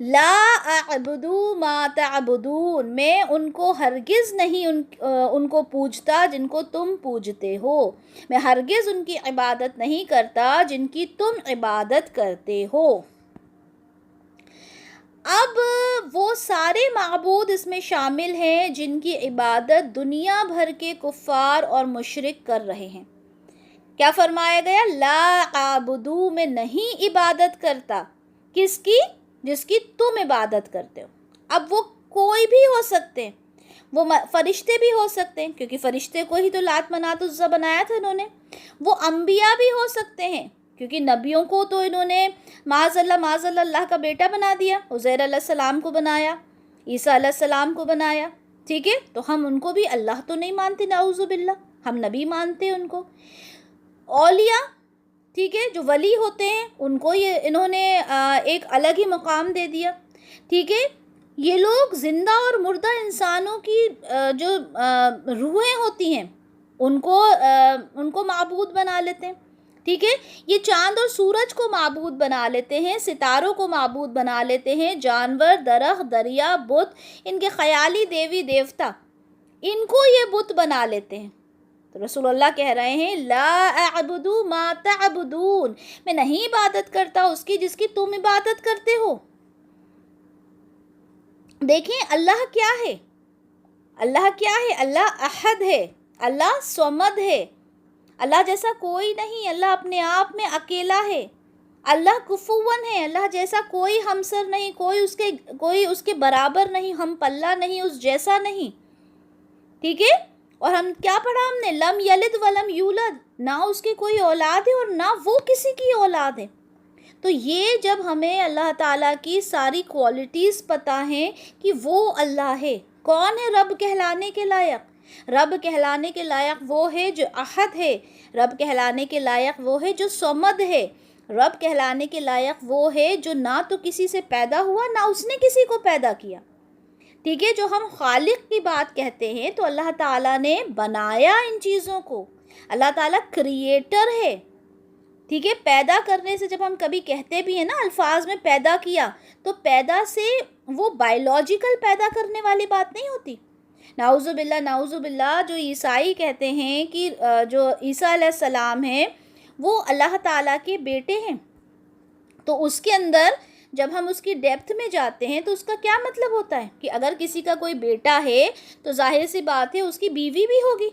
A: لا اعبد ما تعبدون، میں ان کو ہرگز نہیں ان کو پوجتا جن کو تم پوجتے ہو. میں ہرگز ان کی عبادت نہیں کرتا جن کی تم عبادت کرتے ہو. اب وہ سارے معبود اس میں شامل ہیں جن کی عبادت دنیا بھر کے کفار اور مشرک کر رہے ہیں. کیا فرمایا گیا؟ لا اعبدو، میں نہیں عبادت کرتا. کس کی؟ جس کی تم عبادت کرتے ہو. اب وہ کوئی بھی ہو سکتے ہیں، وہ فرشتے بھی ہو سکتے ہیں، کیونکہ فرشتے کو ہی تو لات منات عزا بنایا تھا انہوں نے. وہ انبیاء بھی ہو سکتے ہیں، کیونکہ نبیوں کو تو انہوں نے معاذ اللہ کا بیٹا بنا دیا. عزیر علیہ السلام کو بنایا، عیسیٰ علیہ السلام کو بنایا. ٹھیک ہے. تو ہم ان کو بھی اللہ تو نہیں مانتے، نعوذ باللہ، ہم نبی مانتے ان کو. اولیاء، ٹھیک ہے، جو ولی ہوتے ہیں ان کو یہ انہوں نے ایک الگ ہی مقام دے دیا. ٹھیک ہے. یہ لوگ زندہ اور مردہ انسانوں کی جو روحیں ہوتی ہیں ان کو معبود بنا لیتے ہیں. ٹھیک ہے. یہ چاند اور سورج کو معبود بنا لیتے ہیں، ستاروں کو معبود بنا لیتے ہیں، جانور، درخت، دریا، بت، ان کے خیالی دیوی دیوتا، ان کو یہ بت بنا لیتے ہیں. تو رسول اللہ کہہ رہے ہیں لا اعبد ما تعبدون، میں نہیں عبادت کرتا اس کی جس کی تم عبادت کرتے ہو. دیکھیں اللہ کیا ہے؟ اللہ کیا ہے؟ اللہ احد ہے، اللہ صمد ہے. اللہ جیسا کوئی نہیں، اللہ اپنے آپ میں اکیلا ہے. اللہ کفون ہے، اللہ جیسا کوئی ہمسر نہیں، کوئی اس کے برابر نہیں، ہم پلہ نہیں، اس جیسا نہیں. ٹھیک ہے. اور ہم کیا پڑھا ہم نے؟ لم یلد ولم یولد، نہ اس کی کوئی اولاد ہے اور نہ وہ کسی کی اولاد ہے. تو یہ جب ہمیں اللہ تعالیٰ کی ساری کوالٹیز پتہ ہیں کہ وہ اللہ ہے. کون ہے رب کہلانے کے لائق؟ رب کہلانے کے لائق وہ ہے جو احد ہے. رب کہلانے کے لائق وہ ہے جو صمد ہے. رب کہلانے کے لائق وہ ہے جو نہ تو کسی سے پیدا ہوا نہ اس نے کسی کو پیدا کیا. ٹھیک ہے. جو ہم خالق کی بات کہتے ہیں تو اللہ تعالیٰ نے بنایا ان چیزوں کو. اللہ تعالیٰ کریٹر ہے. ٹھیک ہے. پیدا کرنے سے جب ہم کبھی کہتے بھی ہیں نا الفاظ میں پیدا کیا، تو پیدا سے وہ بائیولوجیکل پیدا کرنے والی بات نہیں ہوتی. نعوذ باللہ جو عیسائی کہتے ہیں کہ جو عیسیٰ علیہ السلام ہیں وہ اللہ تعالیٰ کے بیٹے ہیں، تو اس کے اندر جب ہم اس کی ڈیپتھ میں جاتے ہیں تو اس کا کیا مطلب ہوتا ہے کہ اگر کسی کا کوئی بیٹا ہے تو ظاہر سی بات ہے اس کی بیوی بھی ہوگی.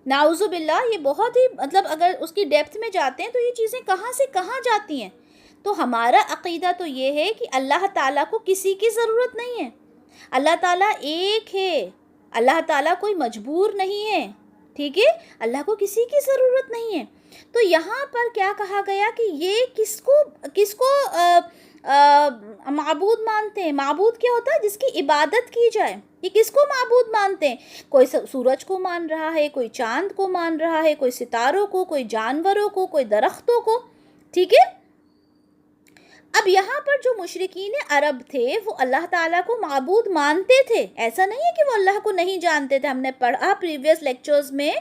A: نعوذ باللہ، یہ بہت ہی مطلب اگر اس کی ڈیپتھ میں جاتے ہیں تو یہ چیزیں کہاں سے کہاں جاتی ہیں. تو ہمارا عقیدہ تو یہ ہے کہ اللہ تعالیٰ کو کسی کی ضرورت نہیں ہے. اللہ تعالیٰ ایک ہے. اللہ تعالیٰ کوئی مجبور نہیں ہے. ٹھیک ہے. اللہ کو کسی کی ضرورت نہیں ہے. تو یہاں پر کیا کہا گیا کہ یہ کس کو معبود مانتے ہیں؟ معبود کیا ہوتا ہے؟ جس کی عبادت کی جائے. یہ کس کو معبود مانتے ہیں؟ کوئی سورج کو مان رہا ہے، کوئی چاند کو مان رہا ہے، کوئی ستاروں کو، کوئی جانوروں کو، کوئی درختوں کو. ٹھیک ہے. اب یہاں پر جو مشرکین عرب تھے وہ اللہ تعالیٰ کو معبود مانتے تھے. ایسا نہیں ہے کہ وہ اللہ کو نہیں جانتے تھے. ہم نے پڑھا پریویس لیکچرز میں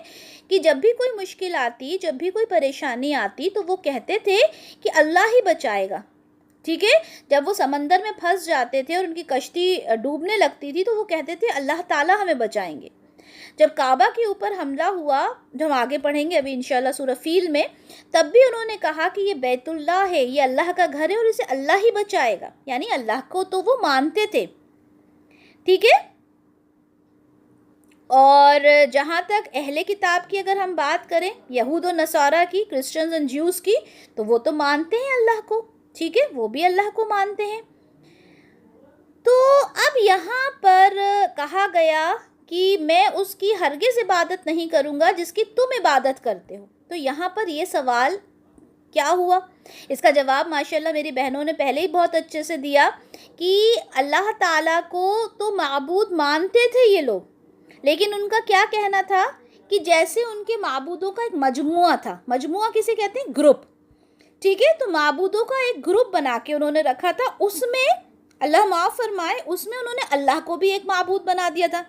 A: کہ جب بھی کوئی مشکل آتی، جب بھی کوئی پریشانی آتی تو وہ کہتے تھے کہ اللہ ہی بچائے گا. ٹھیک ہے. جب وہ سمندر میں پھنس جاتے تھے اور ان کی کشتی ڈوبنے لگتی تھی تو وہ کہتے تھے اللہ تعالیٰ ہمیں بچائیں گے. جب کعبہ کے اوپر حملہ ہوا، جو ہم آگے پڑھیں گے ابھی انشاءاللہ سورہ فیل میں، تب بھی انہوں نے کہا کہ یہ بیت اللہ ہے، یہ اللہ کا گھر ہے اور اسے اللہ ہی بچائے گا. یعنی اللہ کو تو وہ مانتے تھے. ٹھیک ہے. اور جہاں تک اہل کتاب کی اگر ہم بات کریں، یہود و نصارہ کی، کرسچنز اینڈ جیوز کی، تو وہ تو مانتے ہیں اللہ کو، ٹھیک ہے، وہ بھی اللہ کو مانتے ہیں۔ تو اب یہاں پر کہا گیا کہ میں اس کی ہرگز عبادت نہیں کروں گا جس کی تم عبادت کرتے ہو۔ تو یہاں پر یہ سوال کیا ہوا؟ اس کا جواب ماشاءاللہ میری بہنوں نے پہلے ہی بہت اچھے سے دیا کہ اللہ تعالیٰ کو تو معبود مانتے تھے یہ لوگ، لیکن ان کا کیا کہنا تھا کہ جیسے ان کے معبودوں کا ایک مجموعہ تھا، مجموعہ کسے کہتے ہیں؟ گروپ، ٹھیک ہے، تو معبودوں کا ایک گروپ بنا کے انہوں نے رکھا تھا، اس میں اللہ معاف فرمائے، اس میں انہوں نے اللہ کو بھی ایک معبود بنا دیا تھا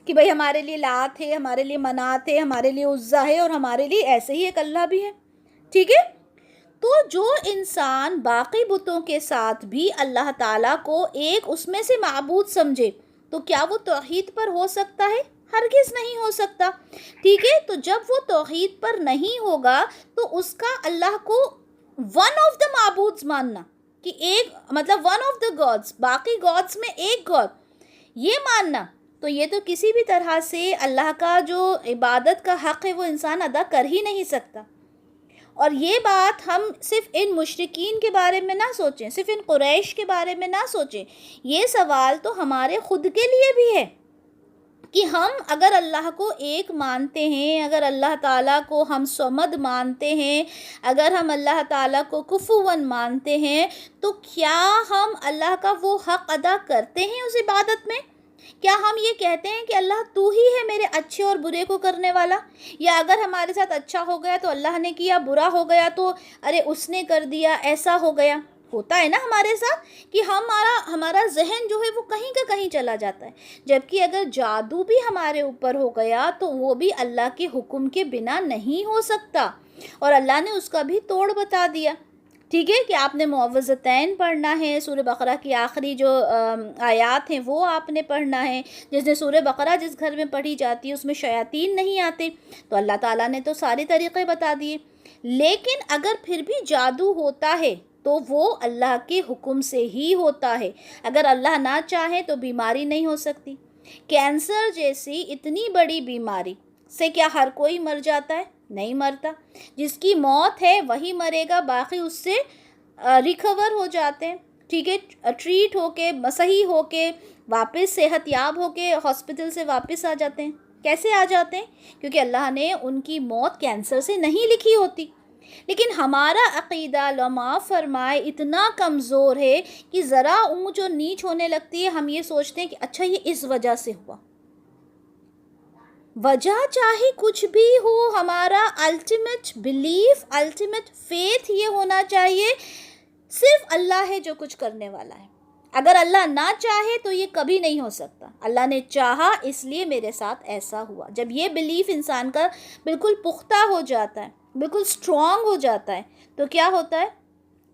A: کہ بھئی ہمارے لیے لات ہے، ہمارے لیے منات ہے، ہمارے لیے عزا ہے، اور ہمارے لیے ایسے ہی ایک اللہ بھی ہے، ٹھیک ہے۔ تو جو انسان باقی بتوں کے ساتھ بھی اللہ تعالیٰ کو ایک اس میں سے معبود سمجھے تو کیا وہ توحید پر ہو سکتا ہے؟ ہرگز نہیں ہو سکتا، ٹھیک ہے۔ تو جب وہ توحید پر نہیں ہوگا تو اس کا اللہ کو ون آف دا معبودز ماننا، کہ ایک مطلب ون آف دا گاڈز، باقی گاڈز میں ایک گاڈ، یہ ماننا، تو یہ تو کسی بھی طرح سے اللہ کا جو عبادت کا حق ہے وہ انسان ادا کر ہی نہیں سکتا۔ اور یہ بات ہم صرف ان مشرکین کے بارے میں نہ سوچیں، صرف ان قریش کے بارے میں نہ سوچیں، یہ سوال تو ہمارے خود کے لیے بھی ہے کہ ہم اگر اللہ کو ایک مانتے ہیں، اگر اللہ تعالیٰ کو ہم صمد مانتے ہیں، اگر ہم اللہ تعالیٰ کو کفواً مانتے ہیں، تو کیا ہم اللہ کا وہ حق ادا کرتے ہیں اس عبادت میں؟ کیا ہم یہ کہتے ہیں کہ اللہ تو ہی ہے میرے اچھے اور برے کو کرنے والا؟ یا اگر ہمارے ساتھ اچھا ہو گیا تو اللہ نے کیا، برا ہو گیا تو ارے اس نے کر دیا، ایسا ہو گیا؟ ہوتا ہے نا ہمارے ساتھ کہ ہمارا ذہن جو ہے وہ کہیں کا کہیں چلا جاتا ہے، جبکہ اگر جادو بھی ہمارے اوپر ہو گیا تو وہ بھی اللہ کے حکم کے بنا نہیں ہو سکتا، اور اللہ نے اس کا بھی توڑ بتا دیا، ٹھیک ہے، کہ آپ نے معوذتین پڑھنا ہے، سورہ بقرہ کی آخری جو آیات ہیں وہ آپ نے پڑھنا ہے۔ جس نے سورہ بقرہ جس گھر میں پڑھی جاتی ہے اس میں شیاطین نہیں آتے، تو اللہ تعالیٰ نے تو سارے طریقے بتا دیے۔ لیکن اگر پھر بھی جادو ہوتا ہے تو وہ اللہ کے حکم سے ہی ہوتا ہے، اگر اللہ نہ چاہے تو بیماری نہیں ہو سکتی۔ کینسر جیسی اتنی بڑی بیماری سے کیا ہر کوئی مر جاتا ہے؟ نہیں مرتا، جس کی موت ہے وہی مرے گا، باقی اس سے ریکور ہو جاتے ہیں، ٹھیک ہے، ٹریٹ ہو کے صحیح ہو کے واپس صحت یاب ہو کے ہاسپٹل سے واپس آ جاتے ہیں۔ کیسے آ جاتے ہیں؟ کیونکہ اللہ نے ان کی موت کینسر سے نہیں لکھی ہوتی۔ لیکن ہمارا عقیدہ اللہ معاف فرمائے اتنا کمزور ہے کہ ذرا اونچ اور نیچ ہونے لگتی ہے ہم یہ سوچتے ہیں کہ اچھا یہ اس وجہ سے ہوا۔ وجہ چاہے کچھ بھی ہو، ہمارا الٹیمیٹ بلیف، الٹیمیٹ فیتھ یہ ہونا چاہیے صرف اللہ ہے جو کچھ کرنے والا ہے۔ اگر اللہ نہ چاہے تو یہ کبھی نہیں ہو سکتا، اللہ نے چاہا اس لیے میرے ساتھ ایسا ہوا۔ جب یہ بلیف انسان کا بالکل پختہ ہو جاتا ہے، بالکل اسٹرانگ ہو جاتا ہے، تو کیا ہوتا ہے؟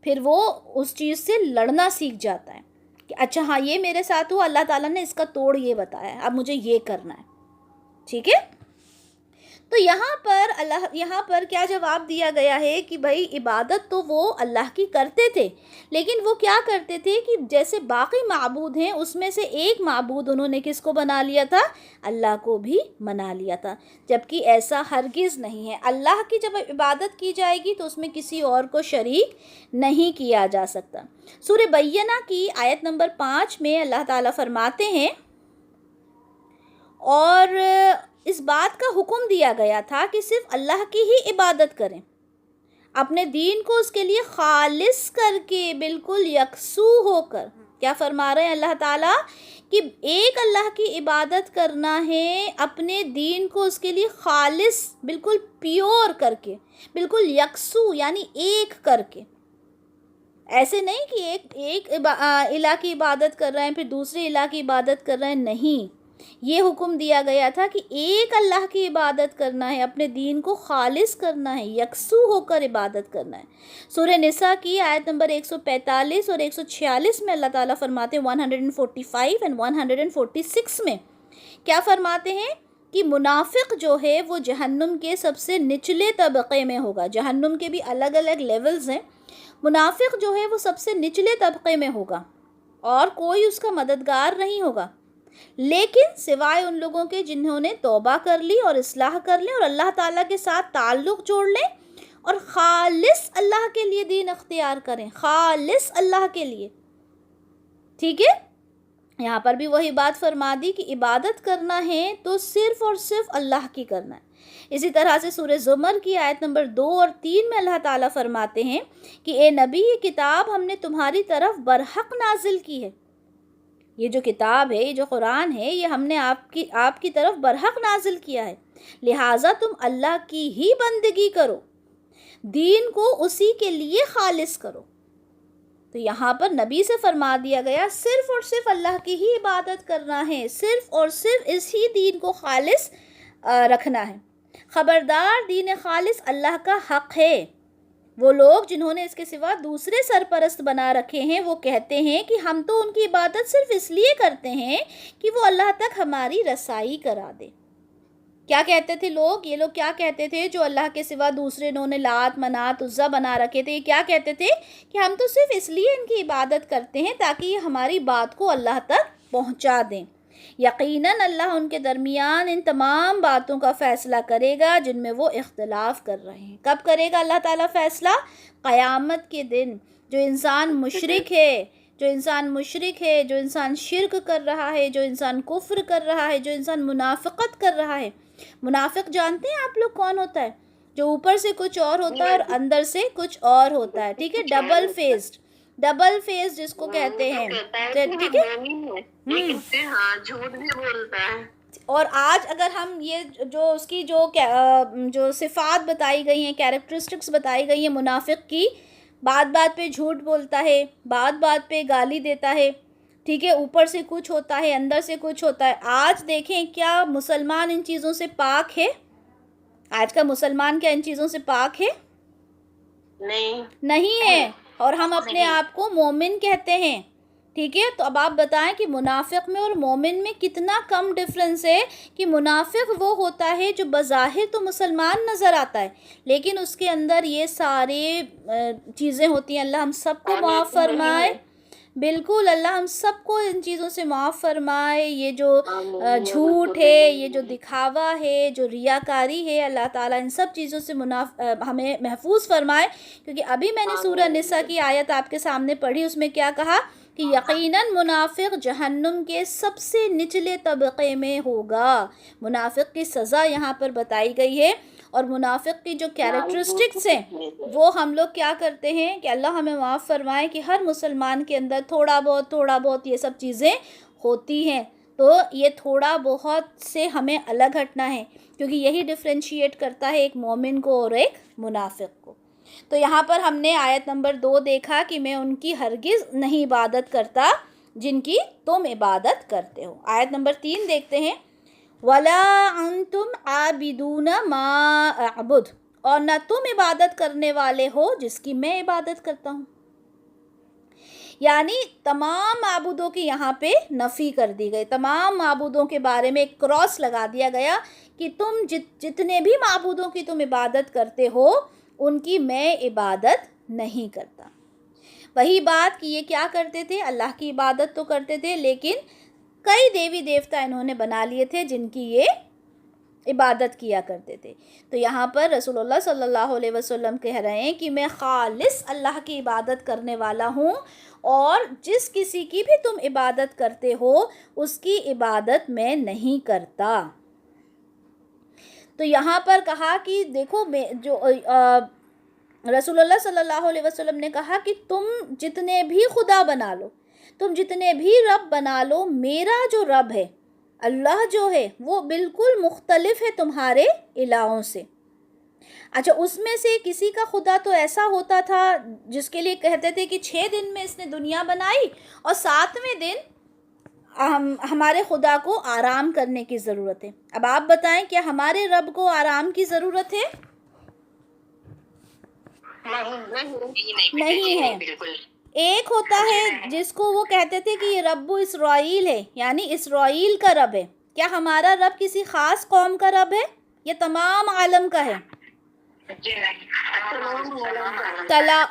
A: پھر وہ اس چیز سے لڑنا سیکھ جاتا ہے کہ اچھا ہاں یہ میرے ساتھ ہوا، اللہ تعالیٰ نے اس کا توڑ یہ بتایا ہے، اب مجھے یہ کرنا ہے، ٹھیک ہے۔ تو یہاں پر کیا جواب دیا گیا ہے کہ بھائی عبادت تو وہ اللہ کی کرتے تھے، لیکن وہ کیا کرتے تھے کہ جیسے باقی معبود ہیں اس میں سے ایک معبود انہوں نے کس کو بنا لیا تھا؟ اللہ کو بھی بنا لیا تھا، جبکہ ایسا ہرگز نہیں ہے۔ اللہ کی جب عبادت کی جائے گی تو اس میں کسی اور کو شریک نہیں کیا جا سکتا۔ سورہ بینہ کی آیت نمبر 5 میں اللہ تعالیٰ فرماتے ہیں، اور اس بات کا حکم دیا گیا تھا کہ صرف اللہ کی ہی عبادت کریں، اپنے دین کو اس کے لیے خالص کر کے، بالکل یکسو ہو کر۔ کیا فرما رہے ہیں اللہ تعالیٰ؟ کہ ایک اللہ کی عبادت کرنا ہے، اپنے دین کو اس کے لیے خالص، بالکل پیور کر کے، بالکل یکسو یعنی ایک کر کے۔ ایسے نہیں کہ ایک الہ کی عبادت کر رہے ہیں پھر دوسرے الہ کی عبادت کر رہے ہیں، نہیں، یہ حکم دیا گیا تھا کہ ایک اللہ کی عبادت کرنا ہے، اپنے دین کو خالص کرنا ہے، یکسو ہو کر عبادت کرنا ہے۔ سورہ نساء کی آیت نمبر 145 اور 146 میں اللہ تعالیٰ فرماتے ہیں، 145 and 146 میں کیا فرماتے ہیں کہ منافق جو ہے وہ جہنم کے سب سے نچلے طبقے میں ہوگا۔ جہنم کے بھی الگ الگ لیولز ہیں، منافق جو ہے وہ سب سے نچلے طبقے میں ہوگا اور کوئی اس کا مددگار نہیں ہوگا۔ لیکن سوائے ان لوگوں کے جنہوں نے توبہ کر لی اور اصلاح کر لیں اور اللہ تعالیٰ کے ساتھ تعلق جوڑ لیں اور خالص اللہ کے لیے دین اختیار کریں، خالص اللہ کے لیے. ٹھیک ہے، یہاں پر بھی وہی بات فرما دی کہ عبادت کرنا ہے تو صرف اور صرف اللہ کی کرنا ہے. اسی طرح سے سورہ زمر کی آیت نمبر 2 اور 3 میں اللہ تعالیٰ فرماتے ہیں کہ اے نبی، یہ کتاب ہم نے تمہاری طرف برحق نازل کی ہے. یہ جو کتاب ہے، یہ جو قرآن ہے، یہ ہم نے آپ کی طرف برحق نازل کیا ہے، لہٰذا تم اللہ کی ہی بندگی کرو، دین کو اسی کے لیے خالص کرو. تو یہاں پر نبی سے فرما دیا گیا صرف اور صرف اللہ کی ہی عبادت کرنا ہے، صرف اور صرف اسی دین کو خالص رکھنا ہے. خبردار، دین خالص اللہ کا حق ہے. وہ لوگ جنہوں نے اس کے سوا دوسرے سرپرست بنا رکھے ہیں وہ کہتے ہیں کہ ہم تو ان کی عبادت صرف اس لیے کرتے ہیں کہ وہ اللہ تک ہماری رسائی کرا دے. کیا کہتے تھے لوگ؟ یہ لوگ کیا کہتے تھے جو اللہ کے سوا دوسرے انہوں نے لات منات عزا بنا رکھے تھے؟ یہ کیا کہتے تھے کہ ہم تو صرف اس لیے ان کی عبادت کرتے ہیں تاکہ یہ ہماری بات کو اللہ تک پہنچا دیں. یقیناً اللہ ان کے درمیان ان تمام باتوں کا فیصلہ کرے گا جن میں وہ اختلاف کر رہے ہیں. کب کرے گا اللہ تعالیٰ فیصلہ؟ قیامت کے دن. جو انسان مشرک ہے، جو انسان شرک کر رہا ہے، جو انسان کفر کر رہا ہے، جو انسان منافقت کر رہا ہے. منافق جانتے ہیں آپ لوگ کون ہوتا ہے؟ جو اوپر سے کچھ اور ہوتا ہے اور اندر سے کچھ اور ہوتا ہے. ٹھیک ہے، ڈبل فیس جس کو کہتے ہیں. ٹھیک ہے،
B: جھوٹ بھی بولتا ہے.
A: اور آج اگر ہم یہ جو اس کی جو صفات بتائی گئی ہیں، کیریکٹرسٹکس بتائی گئی ہیں منافق کی، بات بات پہ جھوٹ بولتا ہے، بات بات پہ گالی دیتا ہے. ٹھیک ہے، اوپر سے کچھ ہوتا ہے، اندر سے کچھ ہوتا ہے. آج دیکھیں کیا مسلمان ان چیزوں سے پاک ہے؟ آج کا مسلمان کیا ان چیزوں سے پاک ہے؟ نہیں ہے. اور ہم اپنے آپ کو مومن کہتے ہیں. ٹھیک ہے، تو اب آپ بتائیں کہ منافق میں اور مومن میں کتنا کم ڈفرنس ہے. کہ منافق وہ ہوتا ہے جو بظاہر تو مسلمان نظر آتا ہے لیکن اس کے اندر یہ سارے چیزیں ہوتی ہیں. اللہ ہم سب کو معاف فرمائے. بالکل، اللہ ہم سب کو ان چیزوں سے معاف فرمائے. یہ جو جھوٹ ہے، یہ جو دکھاوا ہے، جو ریاکاری ہے، اللہ تعالیٰ ان سب چیزوں سے ہمیں محفوظ فرمائے. کیونکہ ابھی میں نے سورہ نساء کی آیت آپ کے سامنے پڑھی، اس میں کیا کہا کہ یقیناً منافق جہنم کے سب سے نچلے طبقے میں ہوگا. منافق کی سزا یہاں پر بتائی گئی ہے. اور منافق کی جو کیریکٹرسٹکس ہیں وہ ہم لوگ کیا کرتے ہیں کہ اللہ ہمیں معاف فرمائے کہ ہر مسلمان کے اندر تھوڑا بہت یہ سب چیزیں ہوتی ہیں. تو یہ تھوڑا بہت سے ہمیں الگ ہٹنا ہے کیونکہ یہی ڈفرینشیٹ کرتا ہے ایک مومن کو اور ایک منافق کو. تو یہاں پر ہم نے آیت نمبر 2 دیکھا کہ میں ان کی ہرگز نہیں عبادت کرتا جن کی تم عبادت کرتے ہو. آیت نمبر 3 دیکھتے ہیں. وَلَا أَنْتُمْ عَابِدُونَ مَا أَعْبُدُ، اور نہ تم عبادت کرنے والے ہو جس کی میں عبادت کرتا ہوں. یعنی تمام معبودوں کی یہاں پہ نفی کر دی گئی. تمام معبودوں کے بارے میں ایک کراس لگا دیا گیا کہ تم جتنے بھی معبودوں کی تم عبادت کرتے ہو ان کی میں عبادت نہیں کرتا. وہی بات کہ یہ کیا کرتے تھے؟ اللہ کی عبادت تو کرتے تھے لیکن کئی دیوی دیوتا انہوں نے بنا لیے تھے جن کی یہ عبادت کیا کرتے تھے. تو یہاں پر رسول اللہ صلی اللہ علیہ وسلم کہہ رہے ہیں کہ میں خالص اللہ کی عبادت کرنے والا ہوں اور جس کسی کی بھی تم عبادت کرتے ہو اس کی عبادت میں نہیں کرتا. تو یہاں پر کہا کہ دیکھو جو رسول اللہ صلی اللہ علیہ وسلم نے کہا کہ تم جتنے بھی خدا بنا لو، تم جتنے بھی رب بنا لو، میرا جو رب ہے اللہ جو ہے وہ بالکل مختلف ہے تمہارے الہوں سے. اچھا، اس میں سے کسی کا خدا تو ایسا ہوتا تھا جس کے لیے کہتے تھے کہ 6 دن میں اس نے دنیا بنائی اور 7ویں دن ہمارے خدا کو آرام کرنے کی ضرورت ہے. اب آپ بتائیں کیا ہمارے رب کو آرام کی ضرورت ہے؟ نہیں ہے. ایک ہوتا ہے جس کو وہ کہتے تھے کہ یہ رب اسرائیل ہے، یعنی اسرائیل کا رب ہے. کیا ہمارا رب کسی خاص قوم کا رب ہے؟ یہ تمام عالم کا ہے.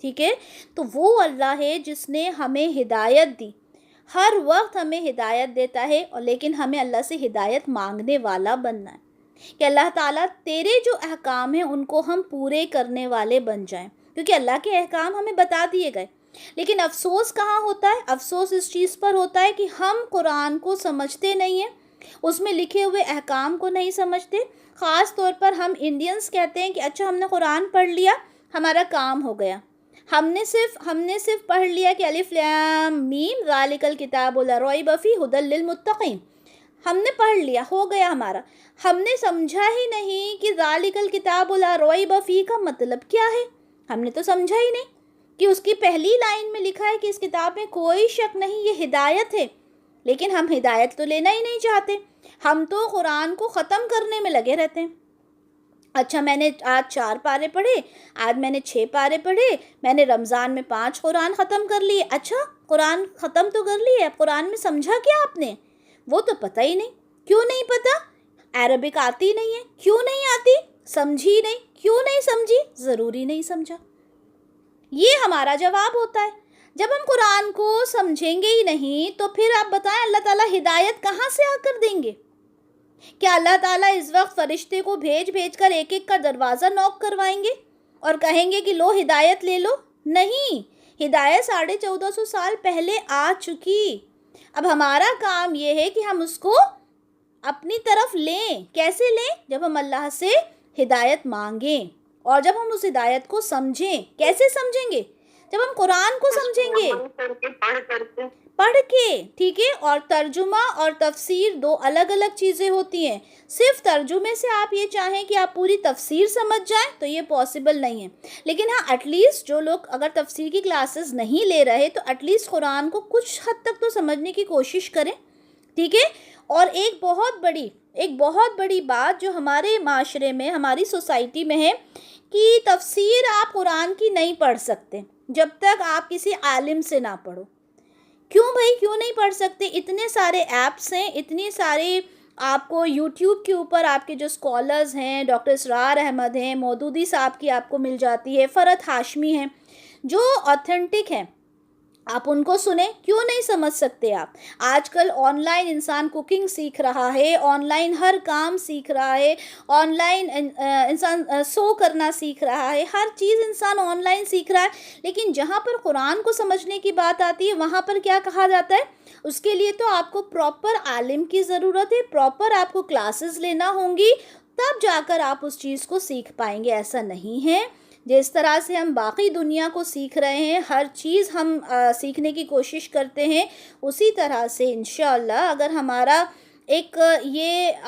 A: ٹھیک ہے. تو وہ اللہ ہے جس نے ہمیں ہدایت دی، ہر وقت ہمیں ہدایت دیتا ہے، اور لیکن ہمیں اللہ سے ہدایت مانگنے والا بننا ہے کہ اللہ تعالیٰ تیرے جو احکام ہیں ان کو ہم پورے کرنے والے بن جائیں، کیونکہ اللہ کے احکام ہمیں بتا دیے گئے. لیکن افسوس کہاں ہوتا ہے؟ افسوس اس چیز پر ہوتا ہے کہ ہم قرآن کو سمجھتے نہیں ہیں، اس میں لکھے ہوئے احکام کو نہیں سمجھتے. خاص طور پر ہم انڈینس کہتے ہیں کہ اچھا ہم نے قرآن پڑھ لیا، ہمارا کام ہو گیا. ہم نے صرف پڑھ لیا کہ الف لام میم ذالک الکتاب لا ریب فیہ ھدی للمتقین، ہم نے پڑھ لیا، ہو گیا ہمارا. ہم نے سمجھا ہی نہیں کہ ذالک الکتاب لا ریب فیہ کا مطلب کیا ہے. ہم نے تو سمجھا ہی نہیں کہ اس کی پہلی لائن میں لکھا ہے کہ اس کتاب میں کوئی شک نہیں، یہ ہدایت ہے. لیکن ہم ہدایت تو لینا ہی نہیں چاہتے، ہم تو قرآن کو ختم کرنے میں لگے رہتے ہیں. اچھا میں نے آج 4 پارے پڑھے، آج میں نے 6 پارے پڑھے، میں نے رمضان میں 5 قرآن ختم کر لیے. اچھا قرآن ختم تو کر لیے، اب قرآن میں سمجھا کیا آپ نے؟ وہ تو پتہ ہی نہیں. کیوں نہیں پتہ؟ عربک آتی نہیں ہے. کیوں نہیں آتی؟ سمجھی نہیں. کیوں نہیں سمجھی؟ ضروری نہیں سمجھا. یہ ہمارا جواب ہوتا ہے. جب ہم قرآن کو سمجھیں گے ہی نہیں تو پھر آپ بتائیں اللہ تعالیٰ ہدایت کہاں سے آ کر دیں گے؟ کیا اللہ تعالیٰ اس وقت فرشتے کو بھیج کر ایک ایک کا دروازہ نوک کروائیں گے اور کہیں گے کہ لو ہدایت لے لو؟ نہیں، ہدایت 1450 سال پہلے آ چکی. اب ہمارا کام یہ ہے کہ ہم اس کو اپنی طرف لیں. کیسے لیں؟ جب ہم اللہ سے ہدایت مانگیں اور جب ہم اس ہدایت کو سمجھیں. کیسے سمجھیں گے؟ جب ہم قرآن کو سمجھیں گے پڑھ کے. ٹھیک ہے. اور ترجمہ اور تفسیر 2 الگ الگ چیزیں ہوتی ہیں. صرف ترجمے سے آپ یہ چاہیں کہ آپ پوری تفسیر سمجھ جائیں تو یہ پاسبل نہیں ہے. لیکن ہاں ایٹ لیسٹ جو لوگ اگر تفسیر کی کلاسز نہیں لے رہے تو ایٹ لیسٹ قرآن کو کچھ حد تک تو سمجھنے کی کوشش کریں. ٹھیک ہے. اور ایک بہت بڑی بات جو ہمارے معاشرے میں، ہماری سوسائٹی میں ہے کہ تفسیر آپ قرآن کی نہیں پڑھ سکتے جب تک آپ کسی عالم سے نہ پڑھو. کیوں بھائی کیوں نہیں پڑھ سکتے؟ اتنے سارے ایپس ہیں، اتنے سارے آپ کو یوٹیوب کے اوپر آپ کے جو اسکالرز ہیں، ڈاکٹر اسرار احمد ہیں، مودودی صاحب کی آپ کو مل جاتی ہے، فرحت ہاشمی ہیں جو آتھینٹک ہیں، آپ ان کو سنیں. کیوں نہیں سمجھ سکتے آپ؟ آج کل آن لائن انسان کوکنگ سیکھ رہا ہے، آن لائن ہر کام سیکھ رہا ہے، آن لائن انسان سو کرنا سیکھ رہا ہے، ہر چیز انسان آن لائن سیکھ رہا ہے. لیکن جہاں پر قرآن کو سمجھنے کی بات آتی ہے وہاں پر کیا کہا جاتا ہے؟ اس کے لیے تو آپ کو پراپر عالم کی ضرورت ہے، پراپر آپ کو کلاسز لینا ہوں گی، تب جا کر آپ اس چیز کو سیکھ پائیں گے. ایسا نہیں ہے. جس طرح سے ہم باقی دنیا کو سیکھ رہے ہیں، ہر چیز ہم سیکھنے کی کوشش کرتے ہیں، اسی طرح سے انشاءاللہ اگر ہمارا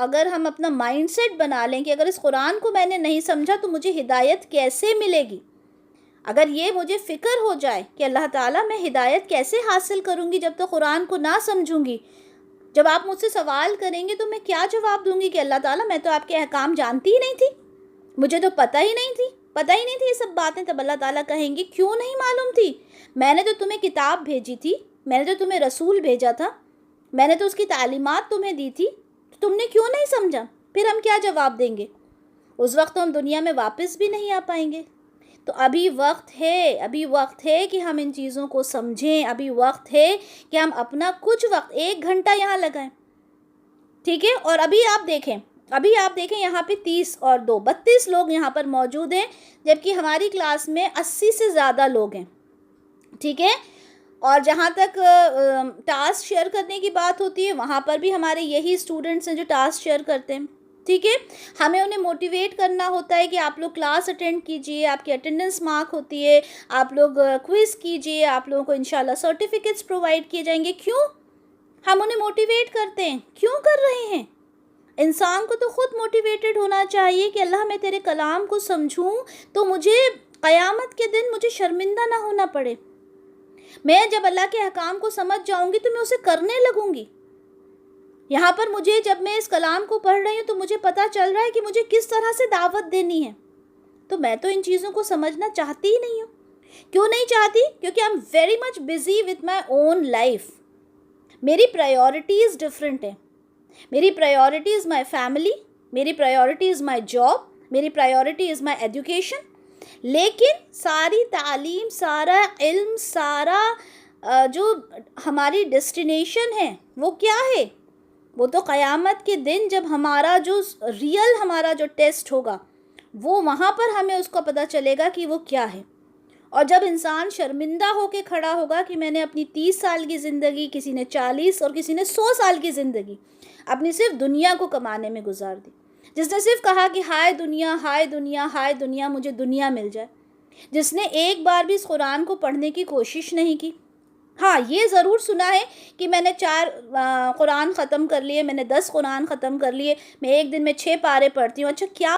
A: اگر ہم اپنا مائنڈ سیٹ بنا لیں کہ اگر اس قرآن کو میں نے نہیں سمجھا تو مجھے ہدایت کیسے ملے گی، اگر یہ مجھے فکر ہو جائے کہ اللہ تعالیٰ میں ہدایت کیسے حاصل کروں گی جب تک قرآن کو نہ سمجھوں گی. جب آپ مجھ سے سوال کریں گے تو میں کیا جواب دوں گی کہ اللہ تعالیٰ میں تو آپ کے احکام جانتی ہی نہیں تھی، مجھے تو پتہ ہی نہیں تھی یہ سب باتیں. تب اللہ تعالیٰ کہیں گے کیوں نہیں معلوم تھی؟ میں نے تو تمہیں کتاب بھیجی تھی، میں نے تو تمہیں رسول بھیجا تھا، میں نے تو اس کی تعلیمات تمہیں دی تھی، تم نے کیوں نہیں سمجھا؟ پھر ہم کیا جواب دیں گے؟ اس وقت تو ہم دنیا میں واپس بھی نہیں آ پائیں گے. تو ابھی وقت ہے کہ ہم ان چیزوں کو سمجھیں. ابھی وقت ہے کہ ہم اپنا کچھ وقت 1 گھنٹہ یہاں لگائیں. ٹھیک ہے. اور ابھی آپ دیکھیں یہاں پہ 30 اور 2 32 لوگ یہاں پر موجود ہیں، جبکہ ہماری کلاس میں 80 سے زیادہ لوگ ہیں. ٹھیک ہے. اور جہاں تک ٹاسک شیئر کرنے کی بات ہوتی ہے وہاں پر بھی ہمارے یہی اسٹوڈنٹس ہیں جو ٹاسک شیئر کرتے ہیں. ٹھیک ہے. ہمیں انہیں موٹیویٹ کرنا ہوتا ہے کہ آپ لوگ کلاس اٹینڈ کیجئے، آپ کی اٹینڈنس مارک ہوتی ہے، آپ لوگ کوئز کیجئے، آپ لوگوں کو انشاءاللہ سرٹیفکیٹس پرووائڈ کیے جائیں گے. کیوں ہم انہیں موٹیویٹ کرتے ہیں؟ کیوں کر رہے ہیں؟ انسان کو تو خود موٹیویٹڈ ہونا چاہیے کہ اللہ میں تیرے کلام کو سمجھوں تو مجھے قیامت کے دن مجھے شرمندہ نہ ہونا پڑے. میں جب اللہ کے احکام کو سمجھ جاؤں گی تو میں اسے کرنے لگوں گی. یہاں پر مجھے جب میں اس کلام کو پڑھ رہی ہوں تو مجھے پتہ چل رہا ہے کہ مجھے کس طرح سے دعوت دینی ہے. تو میں تو ان چیزوں کو سمجھنا چاہتی ہی نہیں ہوں. کیوں نہیں چاہتی؟ کیونکہ I am very much busy with my own life. میری پرائیورٹیز ڈفرینٹ ہیں. میری پرائیورٹی از مائی فیملی، میری پرائیورٹی از مائی جاب، میری پرائیورٹی از مائی ایجوکیشن. لیکن ساری تعلیم، سارا علم، سارا جو ہماری ڈیسٹینیشن ہے وہ کیا ہے؟ وہ تو قیامت کے دن جب ہمارا جو ریئل ہمارا جو ٹیسٹ ہوگا وہ وہاں پر ہمیں اس کا پتہ چلے گا کہ وہ کیا ہے. اور جب انسان شرمندہ ہو کے کھڑا ہوگا کہ میں نے اپنی 30 سال کی زندگی، کسی نے 40 اور کسی نے 100 سال کی زندگی اپنی صرف دنیا کو کمانے میں گزار دی، جس نے صرف کہا کہ ہائے دنیا ہائے دنیا ہائے دنیا، مجھے دنیا مل جائے، جس نے ایک بار بھی اس قرآن کو پڑھنے کی کوشش نہیں کی. ہاں یہ ضرور سنا ہے کہ میں نے 4 قرآن ختم کر لیے، میں نے 10 قرآن ختم کر لیے، میں ایک دن میں 6 پارے پڑھتی ہوں. اچھا کیا